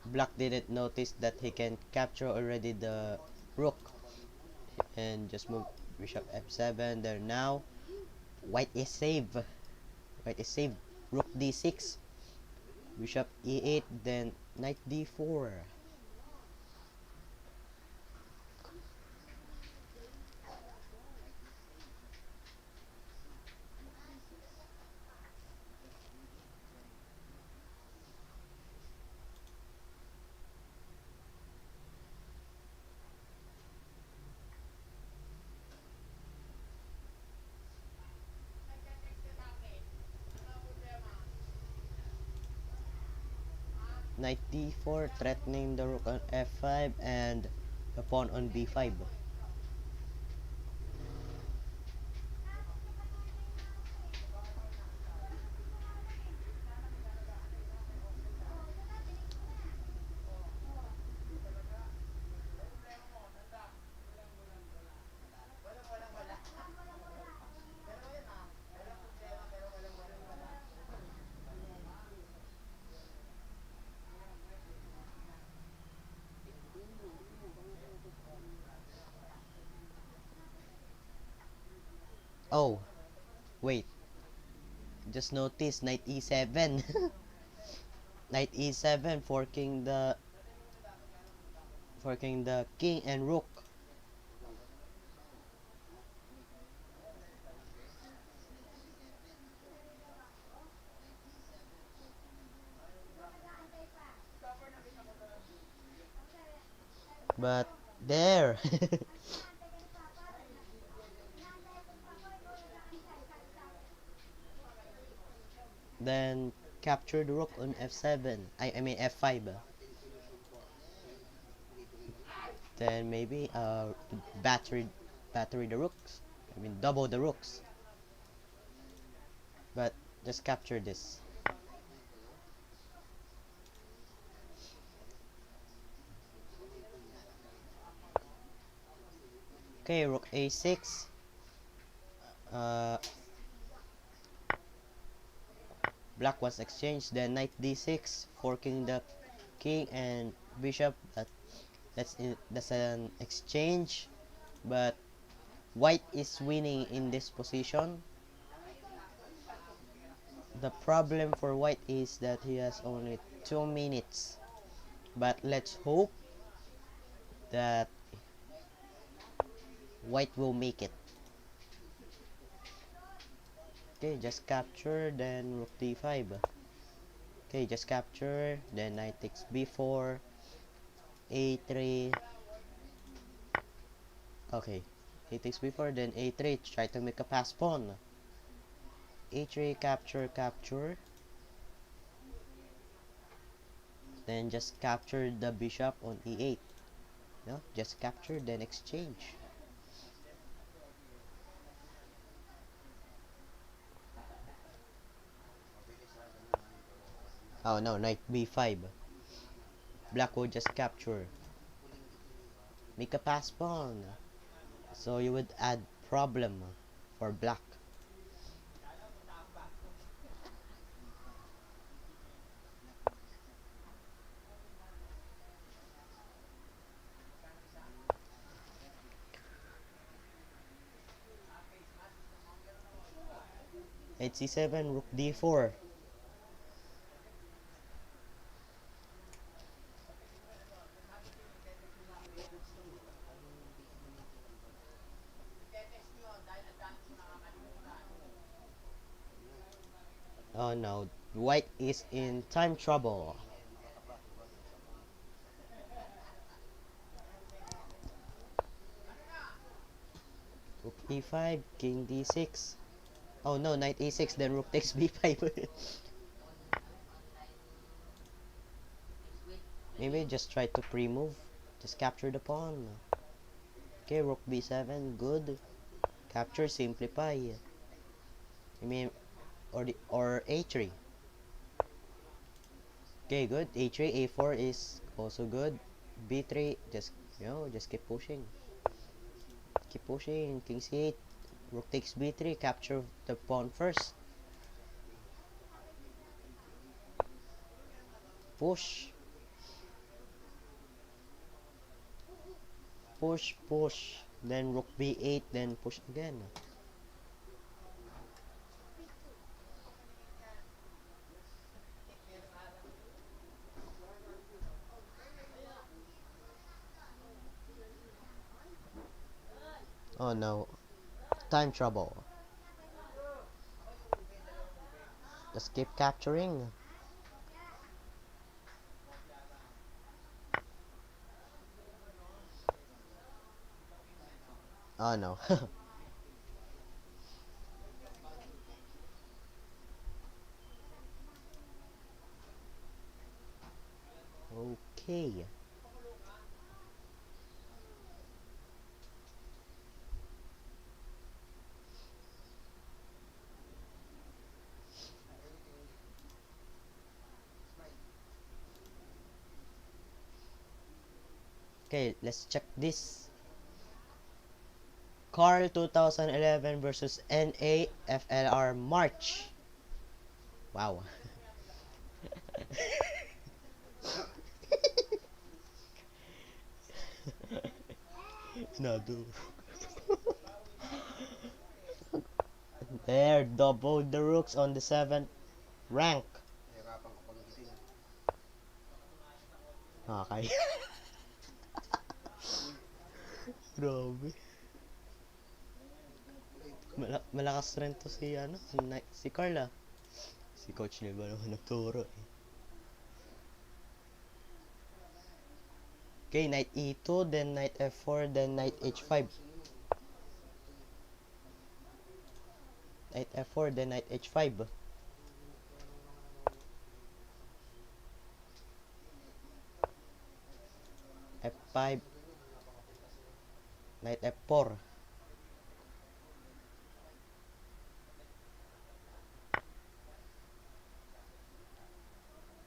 black didn't notice that he can capture already the rook and just move bishop f7 there. Now white is saved. White is saved. Rook d6, bishop e8, then knight d4. Knight d4, threatening the rook on f5 and the pawn on b5. Oh, wait. Just notice knight e7. Knight e7 forking the king and rook. But there. Then capture the rook on f7. I mean f5. Then maybe battery the rooks. I mean double the rooks. But just capture this. Okay, rook a6. Uh, Black was exchanged. Then knight d6, forking the king and bishop. That's an exchange. But white is winning in this position. The problem for white is that he has only 2 minutes. But let's hope that white will make it. Okay, just capture, then rook d5. Okay, just capture, then knight takes b4, a3. Okay, he takes b4, then a3. Try to make a pass pawn. a3, capture, capture. Then just capture the bishop on e8. No, just capture, then exchange. Oh no, knight b5. Black will just capture. Make a pass pawn. So you would add problem for black. Knight c7, rook d4. Oh no, white is in time trouble. Rook e5, king d6. Oh no, knight e6, then rook takes b5. Online next week. Maybe just try to pre-move. Just capture the pawn. Okay, rook b7, good. Capture, simplify. I mean, or a3. Okay, good. a3, a4 is also good. b3, just keep pushing. Keep pushing. King c8. Rook takes b3. Capture the pawn first. Push. Push, push. Then rook b8. Then push again. Oh no. Time trouble. Just keep capturing. Oh no. Okay. Okay, let's check this. Carl 2011 versus NAFLR March. Wow. Nado. There, double the rooks on the 7th rank. Nahirapan ko panggitin. Okay. Grabe. Live ka. Malakas rin to si Carla. Si coach niya ba naman nagturo eh. Okay, knight e2, then knight f4, then knight h5. Knight f4, then knight h5. f5, knight f4.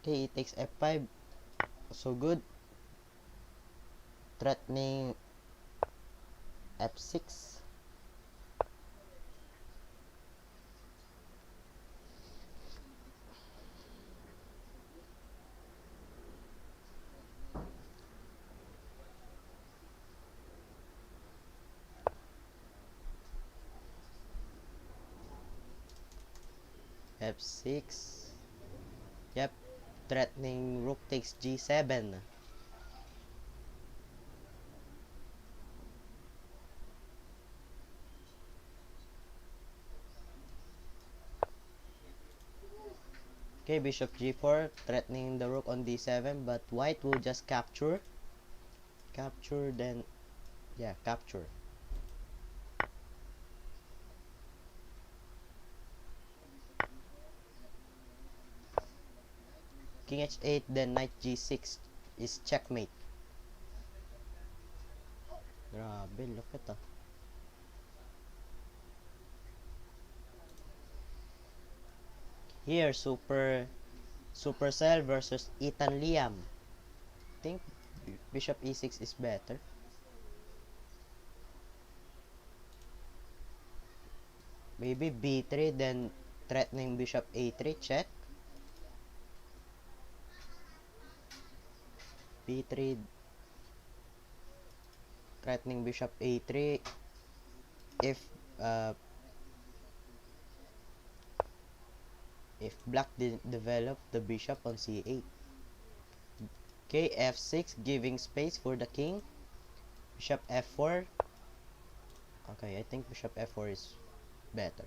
Okay, he takes f5. So good. Threatening f6. f6. Yep. Threatening rook takes g7. Okay, bishop g4, threatening the rook on d7, but white will just capture. Capture, then, yeah, capture. King h8, then knight g6 is checkmate. Grabe, lupit ah. Here, Supercell versus Ethan Liam. I think bishop e6 is better. Maybe b3, then threatening bishop a3, check. b3, threatening bishop a3. If if black didn't develop the bishop on c8. Okay, f6, giving space for the king. Bishop f4. Okay, I think bishop f4 is better.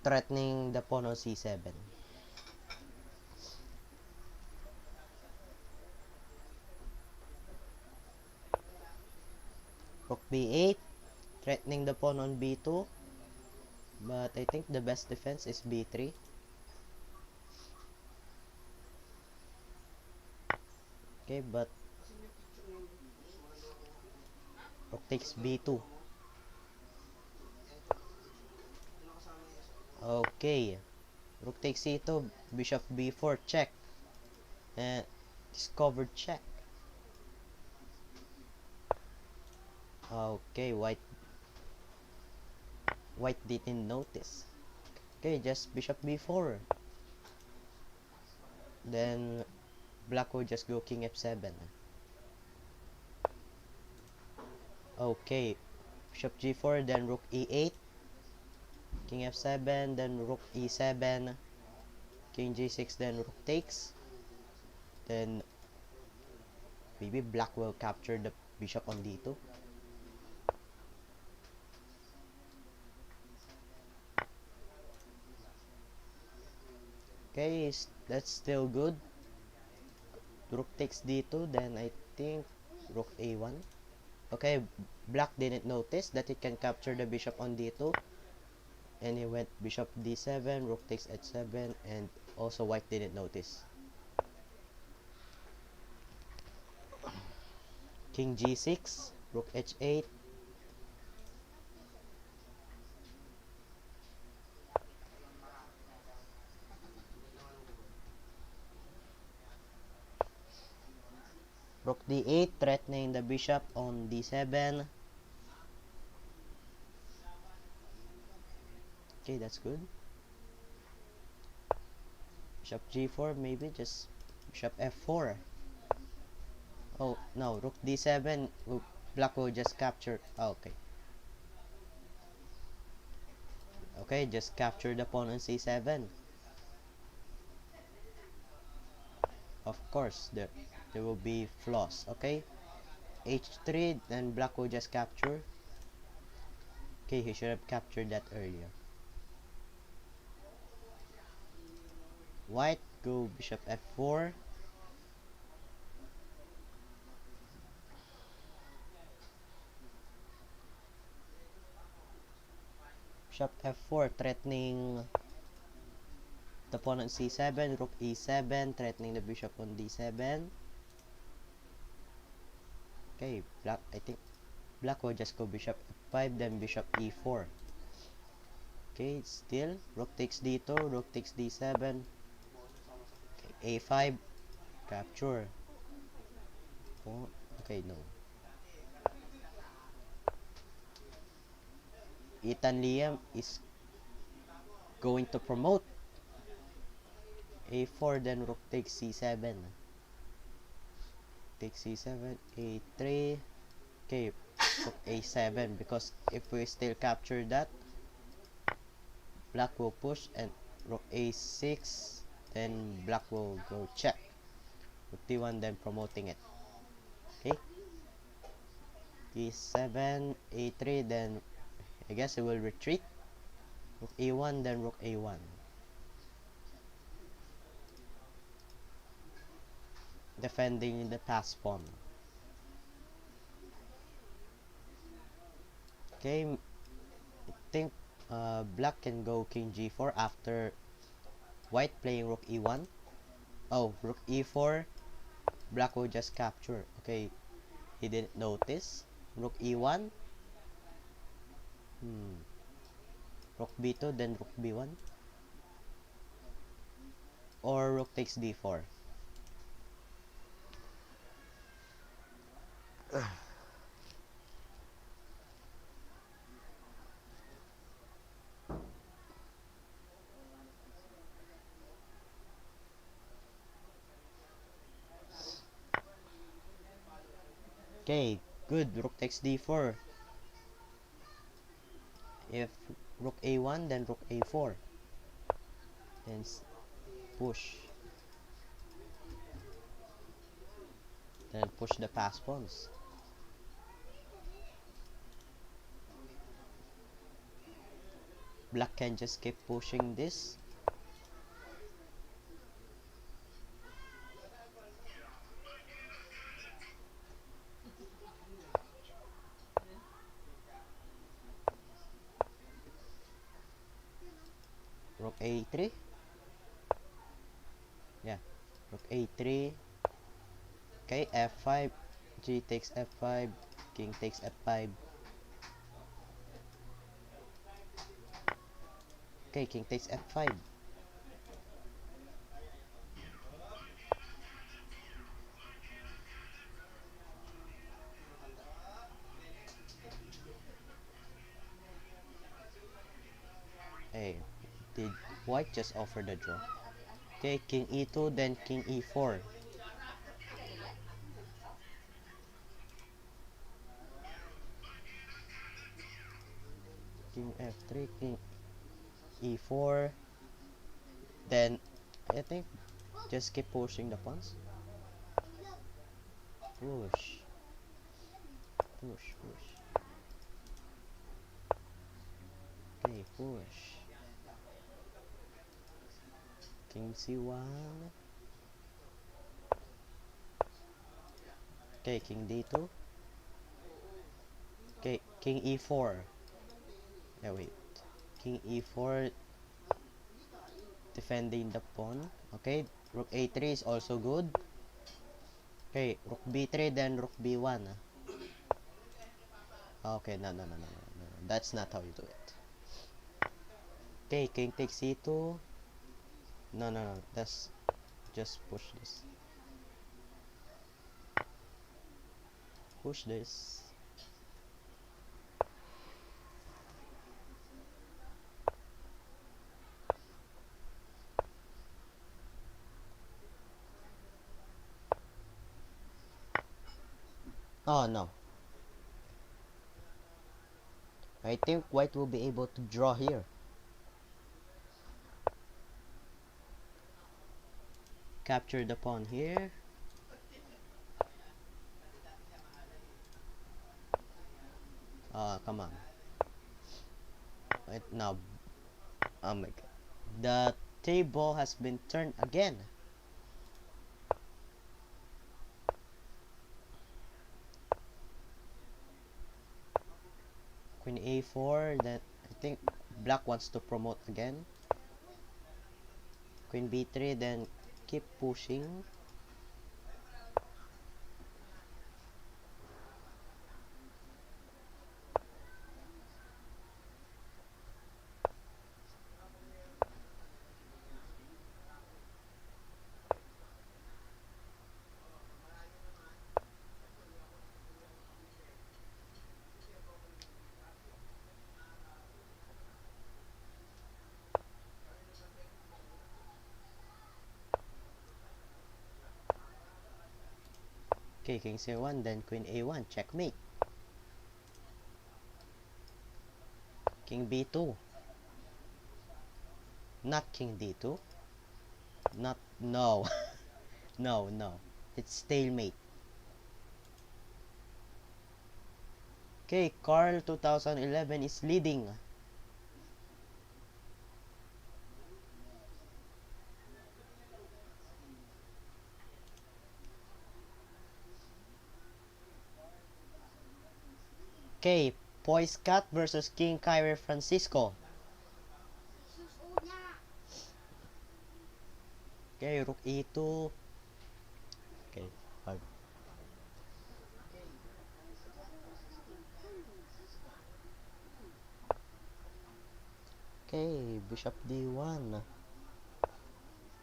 Threatening the pawn on c7. Rook b8, threatening the pawn on b2. But I think the best defense is b3. Okay, but Kasi may picture na yung mga loko ko. rook takes b2. Ito, picture. Ito nakasama niya sa Okay, rook takes c2, bishop b4, check. And discovered check. Okay, white didn't notice. Okay, just bishop b4. Then black will just go king f7. Okay, bishop g4, then rook e8, king f7, then rook e7, king g6, then rook takes. Then maybe black will capture the bishop on d2. Okay, that's still good. Rook takes d2, then I think rook a1. Okay, black didn't notice that it can capture the bishop on d2. And he went bishop d7, rook takes h7, and also white didn't notice. King g6, rook h8. Rook d8, threatening the bishop on d7. Okay, that's good. Bishop g4, maybe just bishop f4. Oh, no, rook d7, black will just capture. Oh, okay. Okay, just capture the pawn on c7. Of course, there will be flaws. Okay, h3, then black will just capture. Okay, he should have captured that earlier. White, go bishop f4. Bishop f4, threatening the pawn on c7. Rook e7, threatening the bishop on d7. Okay, black, I think black will just go bishop f5, then bishop e4. Okay, still, rook takes d2, rook takes d7. Okay, a5, capture. Oh, okay, no. Ethan Liam is going to promote. A4, then rook takes c7. Takes c7, a3. Okay, rook a7, because if we still capture that, black will push, and rook a6, then black will go check. Rook d1, then promoting it. Okay, e7, a3, then I guess it will retreat. Rook a1, then rook a1. Defending the pass pawn. Okay, I think black can go king g4 after white playing rook e1. Oh, rook e4. Black will just capture. Okay, he didn't notice. Rook e1. Rook b2, then rook b1. Or rook takes d4. Okay, good. Rook takes d4. If rook a1, then rook a4, then push, then push the pass pawns. Black can just keep pushing this. Rook a3. Yeah, rook a3. Okay, f5. G takes f5. King takes f5. Okay, king takes f5. Hey, did white just offer the draw? Okay, king e2, then king e4. King f3, king e4. Then, I think, just keep pushing the pawns. Push. Push, push. Okay, push. King c1. Okay, king d2. Okay, king e4. Yeah, wait. King e4, defending the pawn. Okay, rook a3 is also good. Okay, rook b3, then rook b1. Okay, no. That's not how you do it. Okay, king takes c2. No. That's just push this. Push this. Oh no. I think white will be able to draw here. Capture the pawn here. Come on. Right now. Oh my god. The table has been turned again. Queen a4. Then I think black wants to promote again. Queen b3. Then keep pushing. Okay, king c1, then queen a1, checkmate. King b2. Not king d2. Not, no. No. It's stalemate. Okay, Carl 2011 is leading. Okay, Poise Cat versus King Kyrie Francisco. Okay, rook e2. Okay, hard. Okay, bishop d1.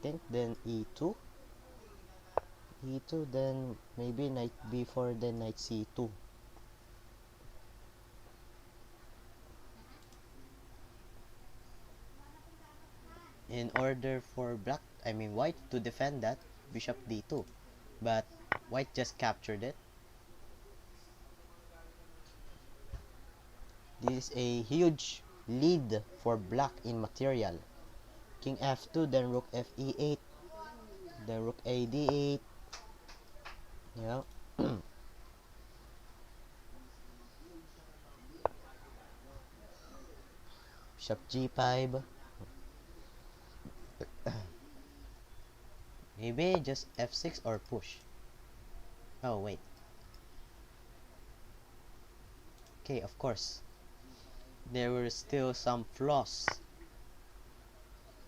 Think then e2. E2, then maybe knight b4, then knight c2. In order for black, I mean white, to defend that, bishop d2. But white just captured it. This is a huge lead for black in material. King f2, then rook fe8, then rook ad8. Yeah. Bishop g5. Maybe just f6 or push. Oh, wait. Okay, of course. There were still some flaws.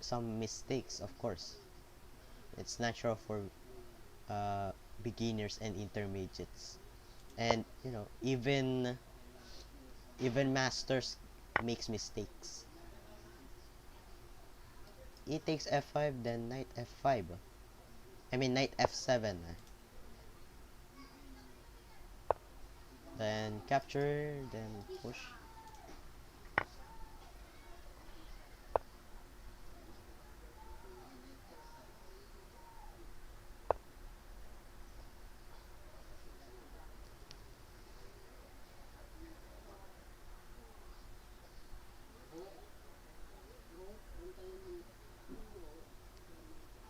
Some mistakes, of course. It's natural for beginners and intermediates. And, you know, even masters makes mistakes. E takes f5, then knight f5. I mean, knight f7. Then capture, then push.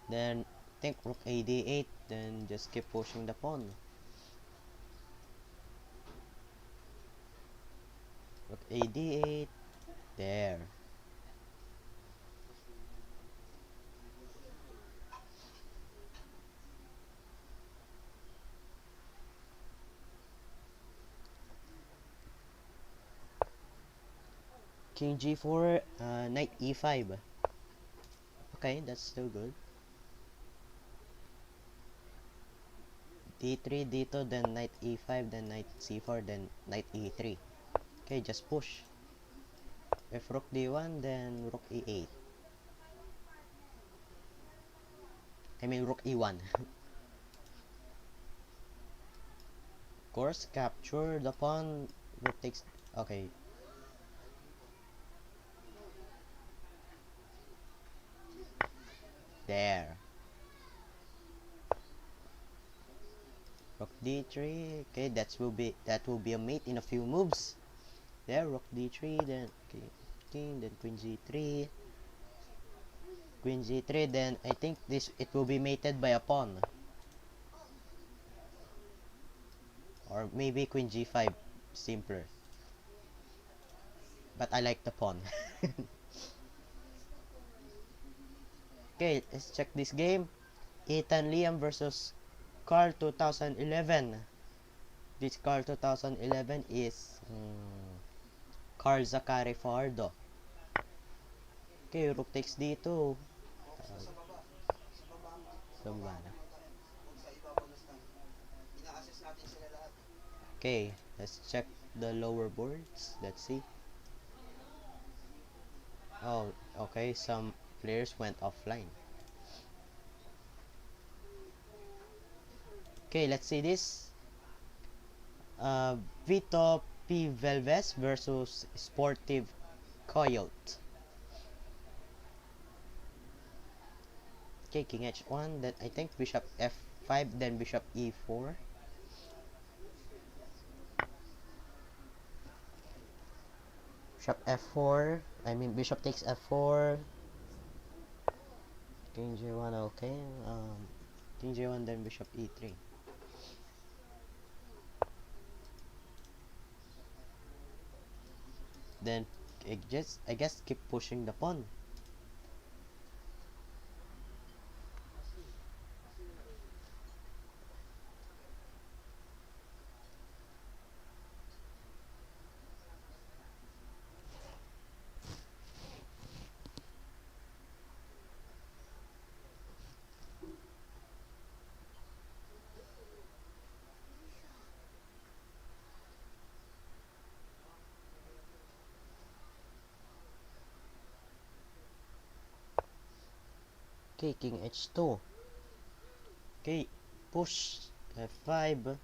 Then think rook ad8, then just keep pushing the pawn. Rook ad8, there. King g4, knight e5. Okay, that's still good. d3, d2, then knight e5, then knight c4, then knight e3. Okay, just push. If rook d1, then rook e8. I mean rook e1. Of course, capture the pawn. Rook takes. Okay. There. Rook d3. Okay, that will be a mate in a few moves. There, rook d3, then okay, king, then queen g3. Queen g3, then I think it will be mated by a pawn. Or maybe queen g5, simpler. But I like the pawn. Okay, let's check this game. Ethan Liam versus Carl 2011. This Carl 2011 is Carl Zachary Fajardo. Okay, rook takes d2. Sa baba. Sa baba mo. Sa baba na. Huwag sa ibabaw na stand. Ina-assess natin sila lahat. Okay, let's check the lower boards. Let's see. Oh, okay, some players went offline. Okay, let's see this. Vito P. Velves versus Sportive Coyote. Okay, king h1, then I think bishop f5, then bishop e4. Bishop f4, I mean bishop takes f4. King j1, okay. King j1, then bishop e3. Then I guess keep pushing the pawn. Okay, king h2. Okay, push f5,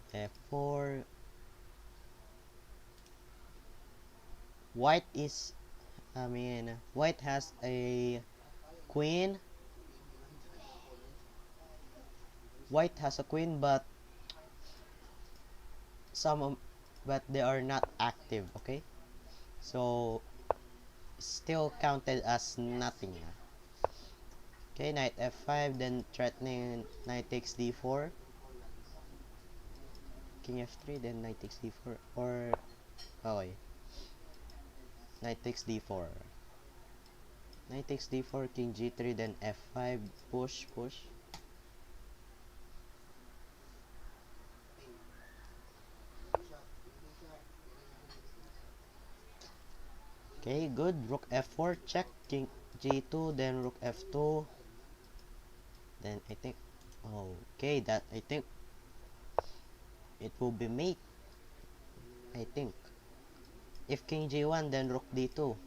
f4. White has a queen. White has a queen, but but they are not active. Okay, so still counted as nothing. Okay, knight f5, then threatening knight takes d4, king f3, then knight takes d4, or okay, knight takes d4, knight takes d4, king g3, then f5, push. Okay, good. Rook f4, check, king g2, then rook f2, then I think, okay, that I think it will be mate. I think if king g1, then rook d2,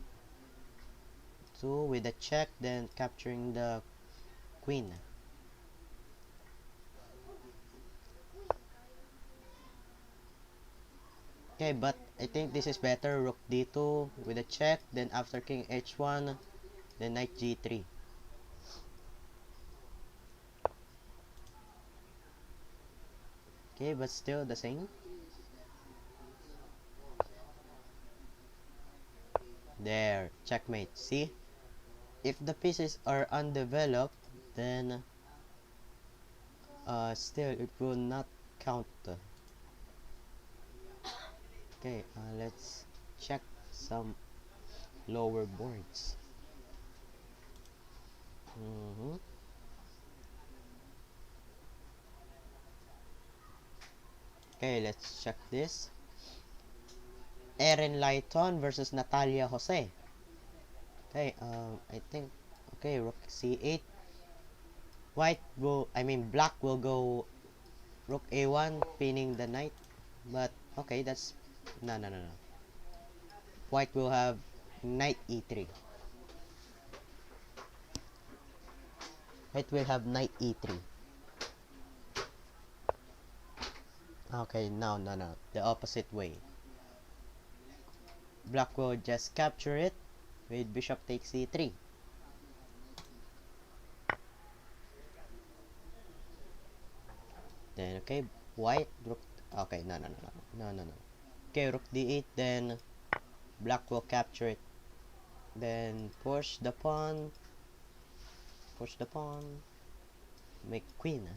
2 with a check, then capturing the queen. Okay, but I think this is better. Rook d2 with a check, then after king h1, then knight g3. Okay, but still the same. There, checkmate. See, if the pieces are undeveloped, then still it will not count. Okay, let's check some lower boards. Okay, let's check this. Erin Lighton versus Natalia Jose. Okay, I think, okay, rook c8. Black will go rook a1, pinning the knight. But, okay, that's, no. White will have knight e3. White will have knight e3. Okay, no. The opposite way. Black will just capture it with bishop takes e3. Then, okay, white, rook, okay, no. Okay, rook d8, then black will capture it. Then push the pawn, make queen.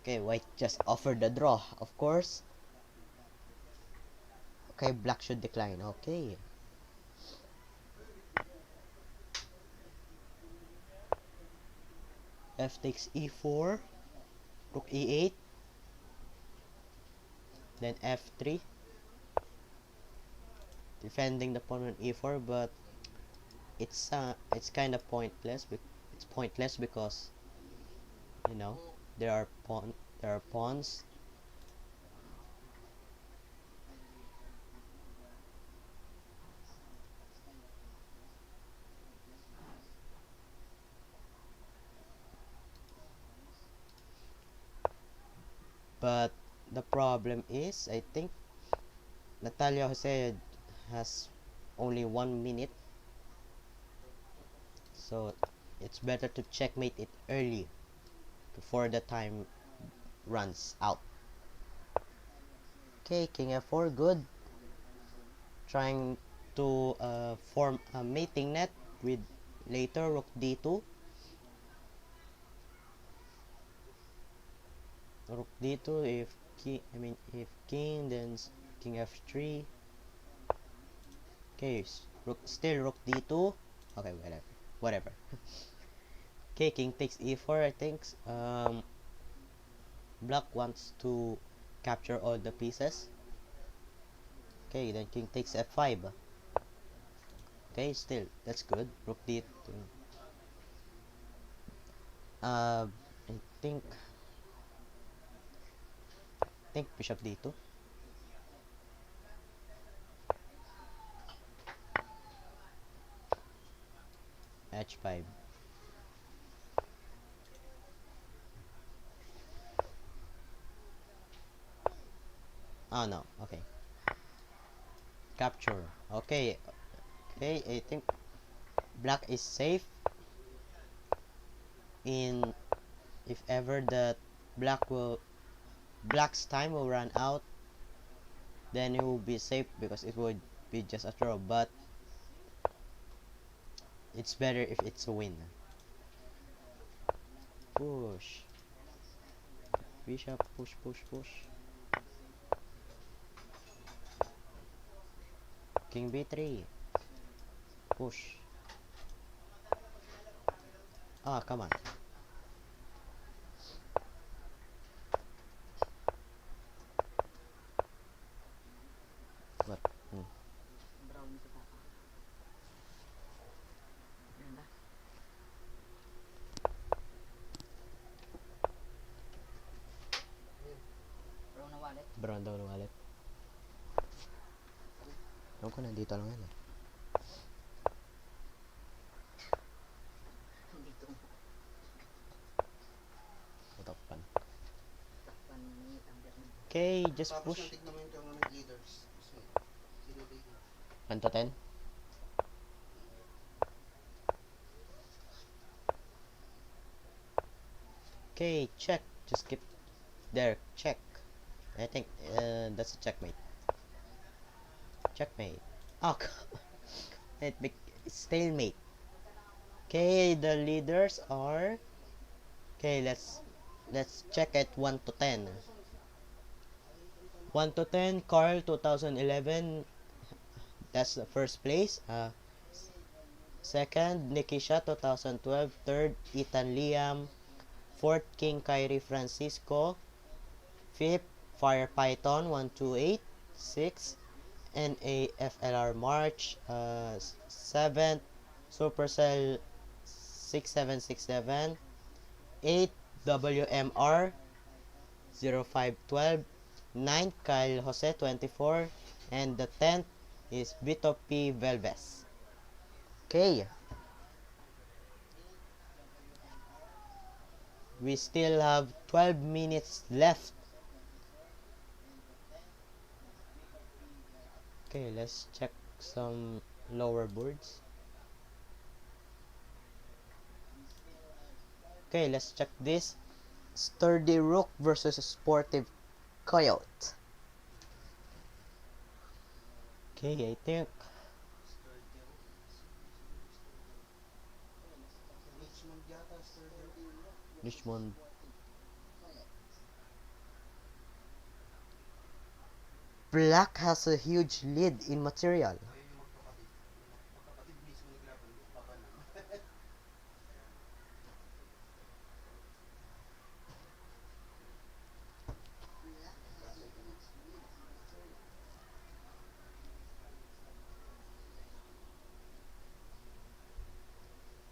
Okay, white just offered the draw, of course. Okay, black should decline. Okay. F takes e4, rook e8, then f3, defending the pawn on e4, but it's kind of pointless. It's pointless because there are pawns. But the problem is, I think Natalia Jose has only 1 minute, so it's better to checkmate it early before the time runs out. Okay, king f4, good. Trying to form a mating net with later rook d2. Rook d2, if king, then king f3. Okay, still rook d2. Okay, whatever. Okay, king takes e4. I think black wants to capture all the pieces. Okay, then king takes f5. Okay, still that's good. Rook d2. I think bishop d2. h5. Oh no, okay. Capture. Okay, I think black is safe in if ever that black's time will run out, then it will be safe because it would be just a draw. But It's better if it's a win. Push. Bishop, push, push, push. King b3. Push. Ah, come on. What? Brown sa taka. Yan ba? Brown na wallet. Brown daw ng wallet. Ewan ko, nandito lang yan eh. Dito. Takpan. Takpan ni Thunder na. Okay, just Tapos push. nang tignan mo yung tournament leaders. Sino ba yun? 1 to 10. Okay, check. Just keep there. Check. I think that's a checkmate. Checkmate. Oh, it's stalemate. Okay, the leaders are. Okay, let's check it 1 to 10. 1 to 10, Carl 2011. That's the first place. Second, Nikisha 2012. Third, Ethan Liam. Fourth, King Kyrie Francisco. Fifth, Fire Python 128. Sixth, NAFLR March. Seventh, Supercell 6767. 8, WMR 0512. 9th, Kyle Jose 24. And the 10th is Vito P. Velves. Okay. We still have 12 minutes left. Okay, let's check some lower boards. Okay, let's check this. Sturdy Rook versus Sportive Coyote. Okay, I think Richmond yata, Sturdy. Richmond. Black has a huge lead in material. Ayun yung magkapatid. Magkapatid mismo naglaban. Papanan.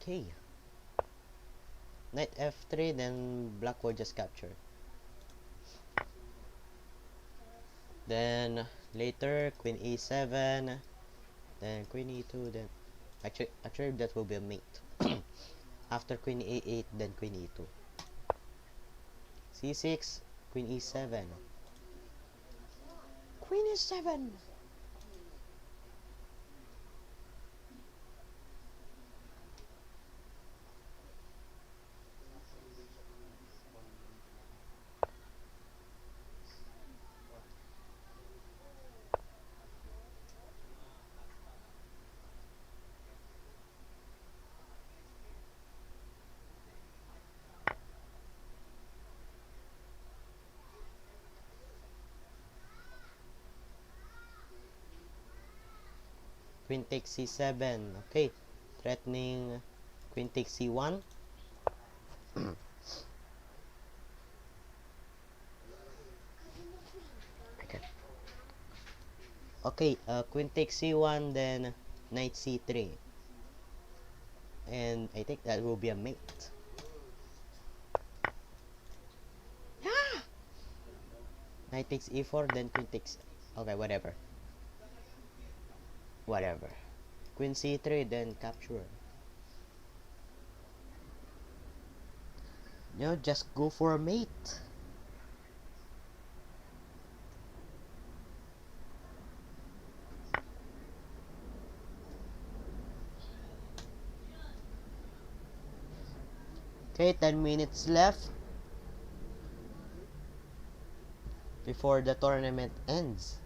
Okay. Knight f3, then black will just capture. Then later queen e7, then queen e2, then actually that will be a mate. After queen a8, then queen e2. c6, queen e7. Queen e7. Queen takes c7. Okay. Threatening queen takes c1. Okay, queen takes c1, then knight c3. And I think that will be a mate. Knight takes e4, then queen takes... Okay, whatever. Whatever. Queen c3, then capture. No, just go for a mate. Okay, 10 minutes left before the tournament ends.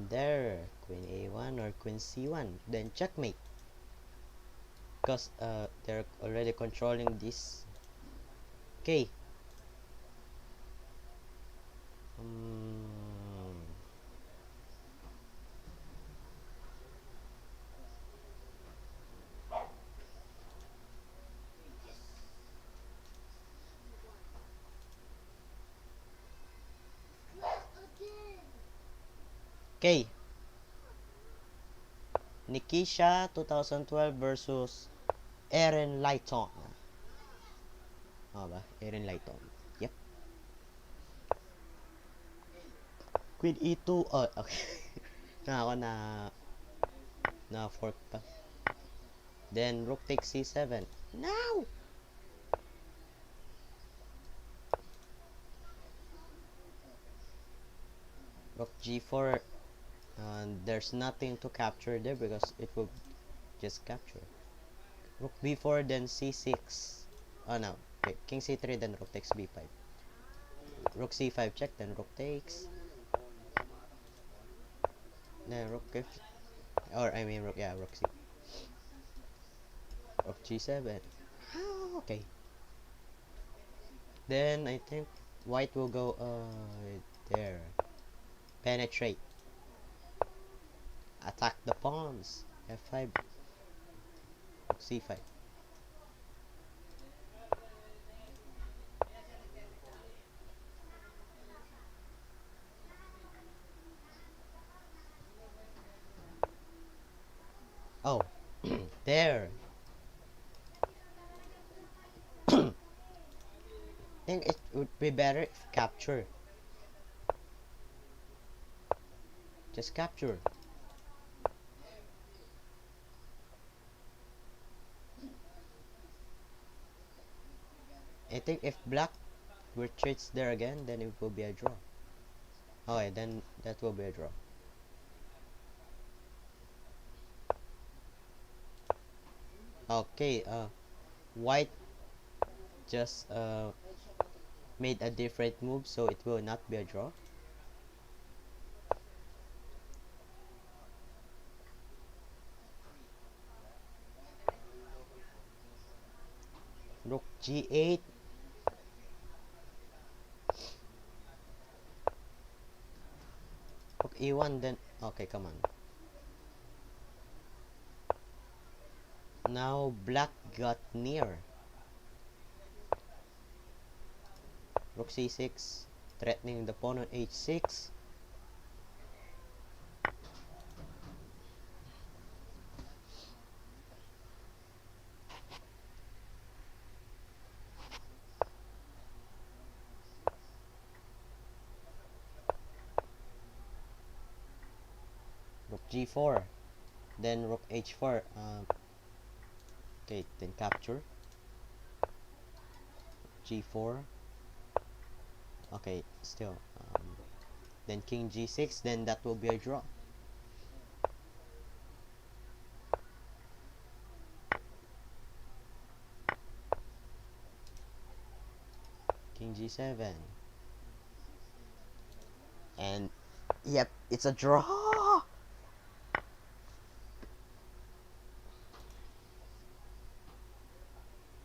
there. Queen a1 or queen c1. Then checkmate. Because they're already controlling this. Okay. Okay. Nikisha 2012 versus Eren Lighton. Ba? Eren Lighton. Yep. Queen e2. Oh, okay. na ako na fork pa. Then rook takes c7. No! Rook g4. And there's nothing to capture there because it will just capture. Rook b4, then c6. Oh no. Okay. King c3, then rook takes b5. Rook c5 check, then rook takes. Then rook f. Or I mean rook, yeah, rook c. Rook g7. Okay. Then I think white will go there. Penetrate. Attack the pawns. f5. Rook c5. Oh, there. I think it would be better if capture. Just capture. I think if black retreats there again, then it will be a draw. Okay, then that will be a draw. Okay, white just made a different move, so it will not be a draw. Rook g8. Rook e1, then okay, come on. Now black got near. Rook c6, threatening the pawn on h6. Rook g4, then rook h4. Okay, then capture. G4. Okay, still. Then king g6, then that will be a draw. King g7. And yep, it's a draw.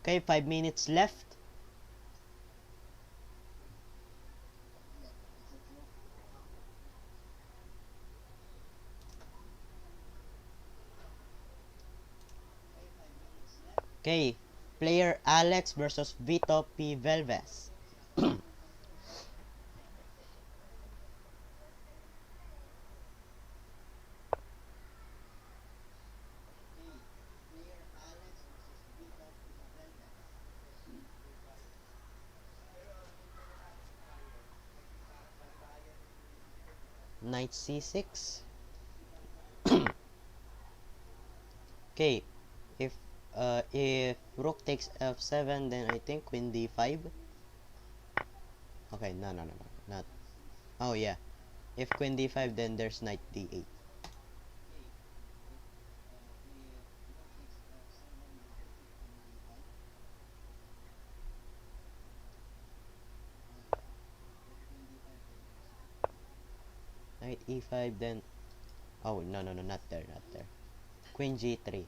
Okay, 5 minutes left. Okay, player Alex versus Vito P. Velves. Knight c6. Okay, if rook takes f7, then I think queen d5. Okay, no, not. Oh yeah, if queen d5, then there's knight d8. Knight e5, then Oh, no, no, no, not there, not there. Queen G3.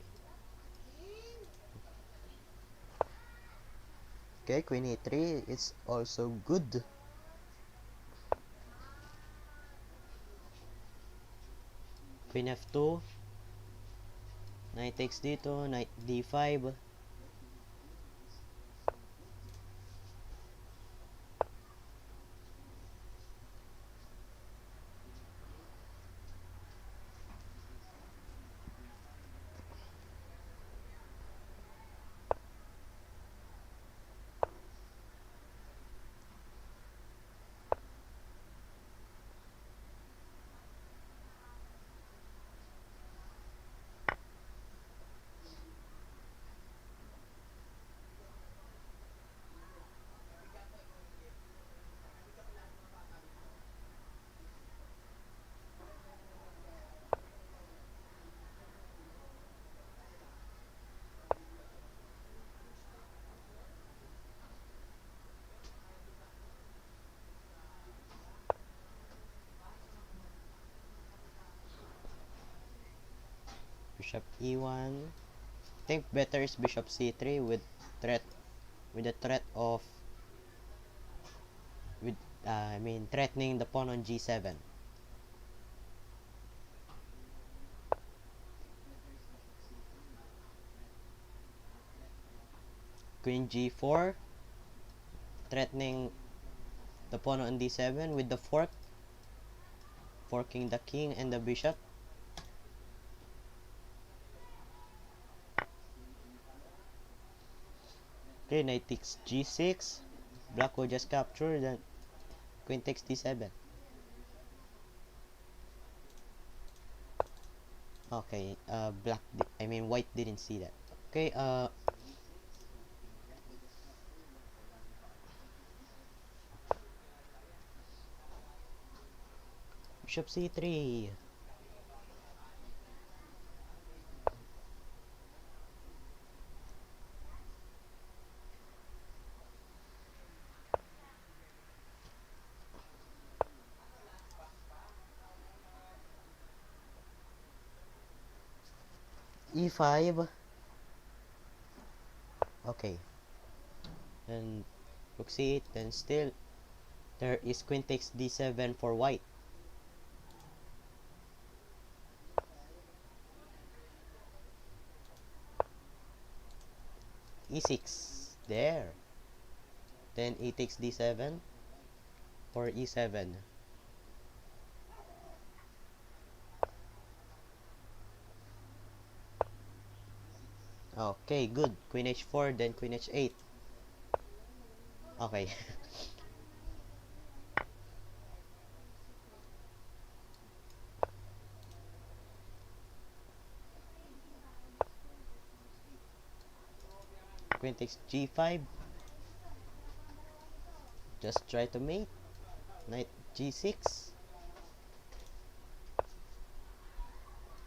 Okay, Queen E3 is also good. Queen F2. Knight takes dito, Knight D5. Bishop E1. I think better is Bishop C3 threat with the threat of with I mean threatening the pawn on G7. Queen G4 threatening the pawn on D7 with the forking the king and the bishop. Okay, knight takes G6. Black will just capture, then queen takes D7. Okay, white didn't see that. Okay, Bishop C3. E5. Okay, and rook C8, then still there is queen takes D7 for white. E6, there. Then E takes D7 for E7. Okay, good. Queen H4, then Queen H8. Okay. Queen takes G5. Just try to mate. Knight G6.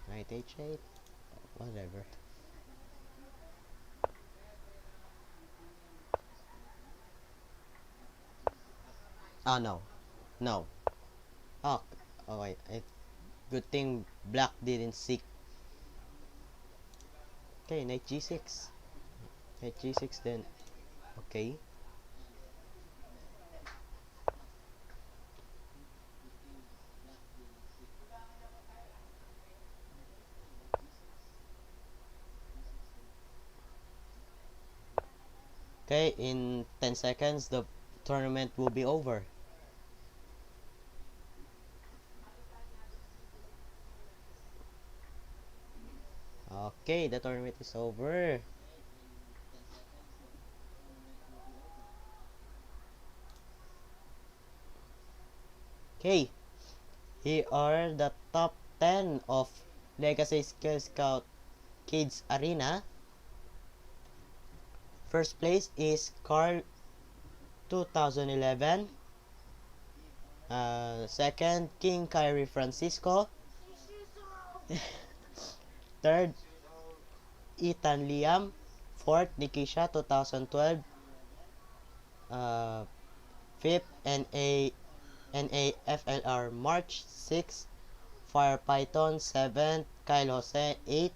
Knight H8. Whatever. Ah, no. No. Oh, okay. Good thing black didn't seek. Okay, Knight G6. Knight G6 then. Okay. Okay, in 10 seconds, the tournament will be over. Okay, the tournament is over. Okay, here are the top 10 of Legacy SkillSkout Kids Arena. First place is Carl 2011. Second, King Kyrie Francisco. Third, Ethan Liam. Fourth, Nikisha 2012. Fifth, NAFLR March 6. Fire Python 7, Kyle Jose 8,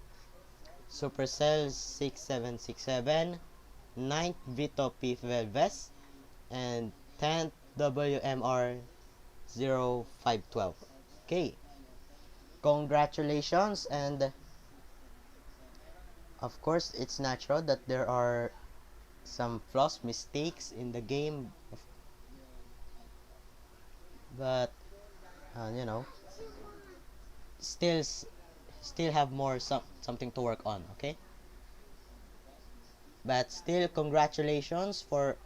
Supercell 6767, 9th Vito P. Velves, and 10th WMR 0512. Okay, congratulations, and of course it's natural that there are some flaws, mistakes in the game, but you know, still still have more something to work on. Okay, but still congratulations for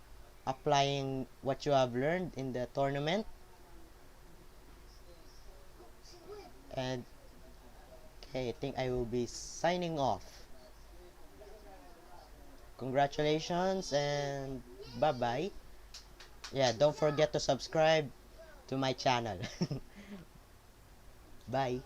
applying what you have learned in the tournament. And okay, I think I will be signing off. Congratulations and bye bye. Yeah, don't forget to subscribe to my channel. Bye.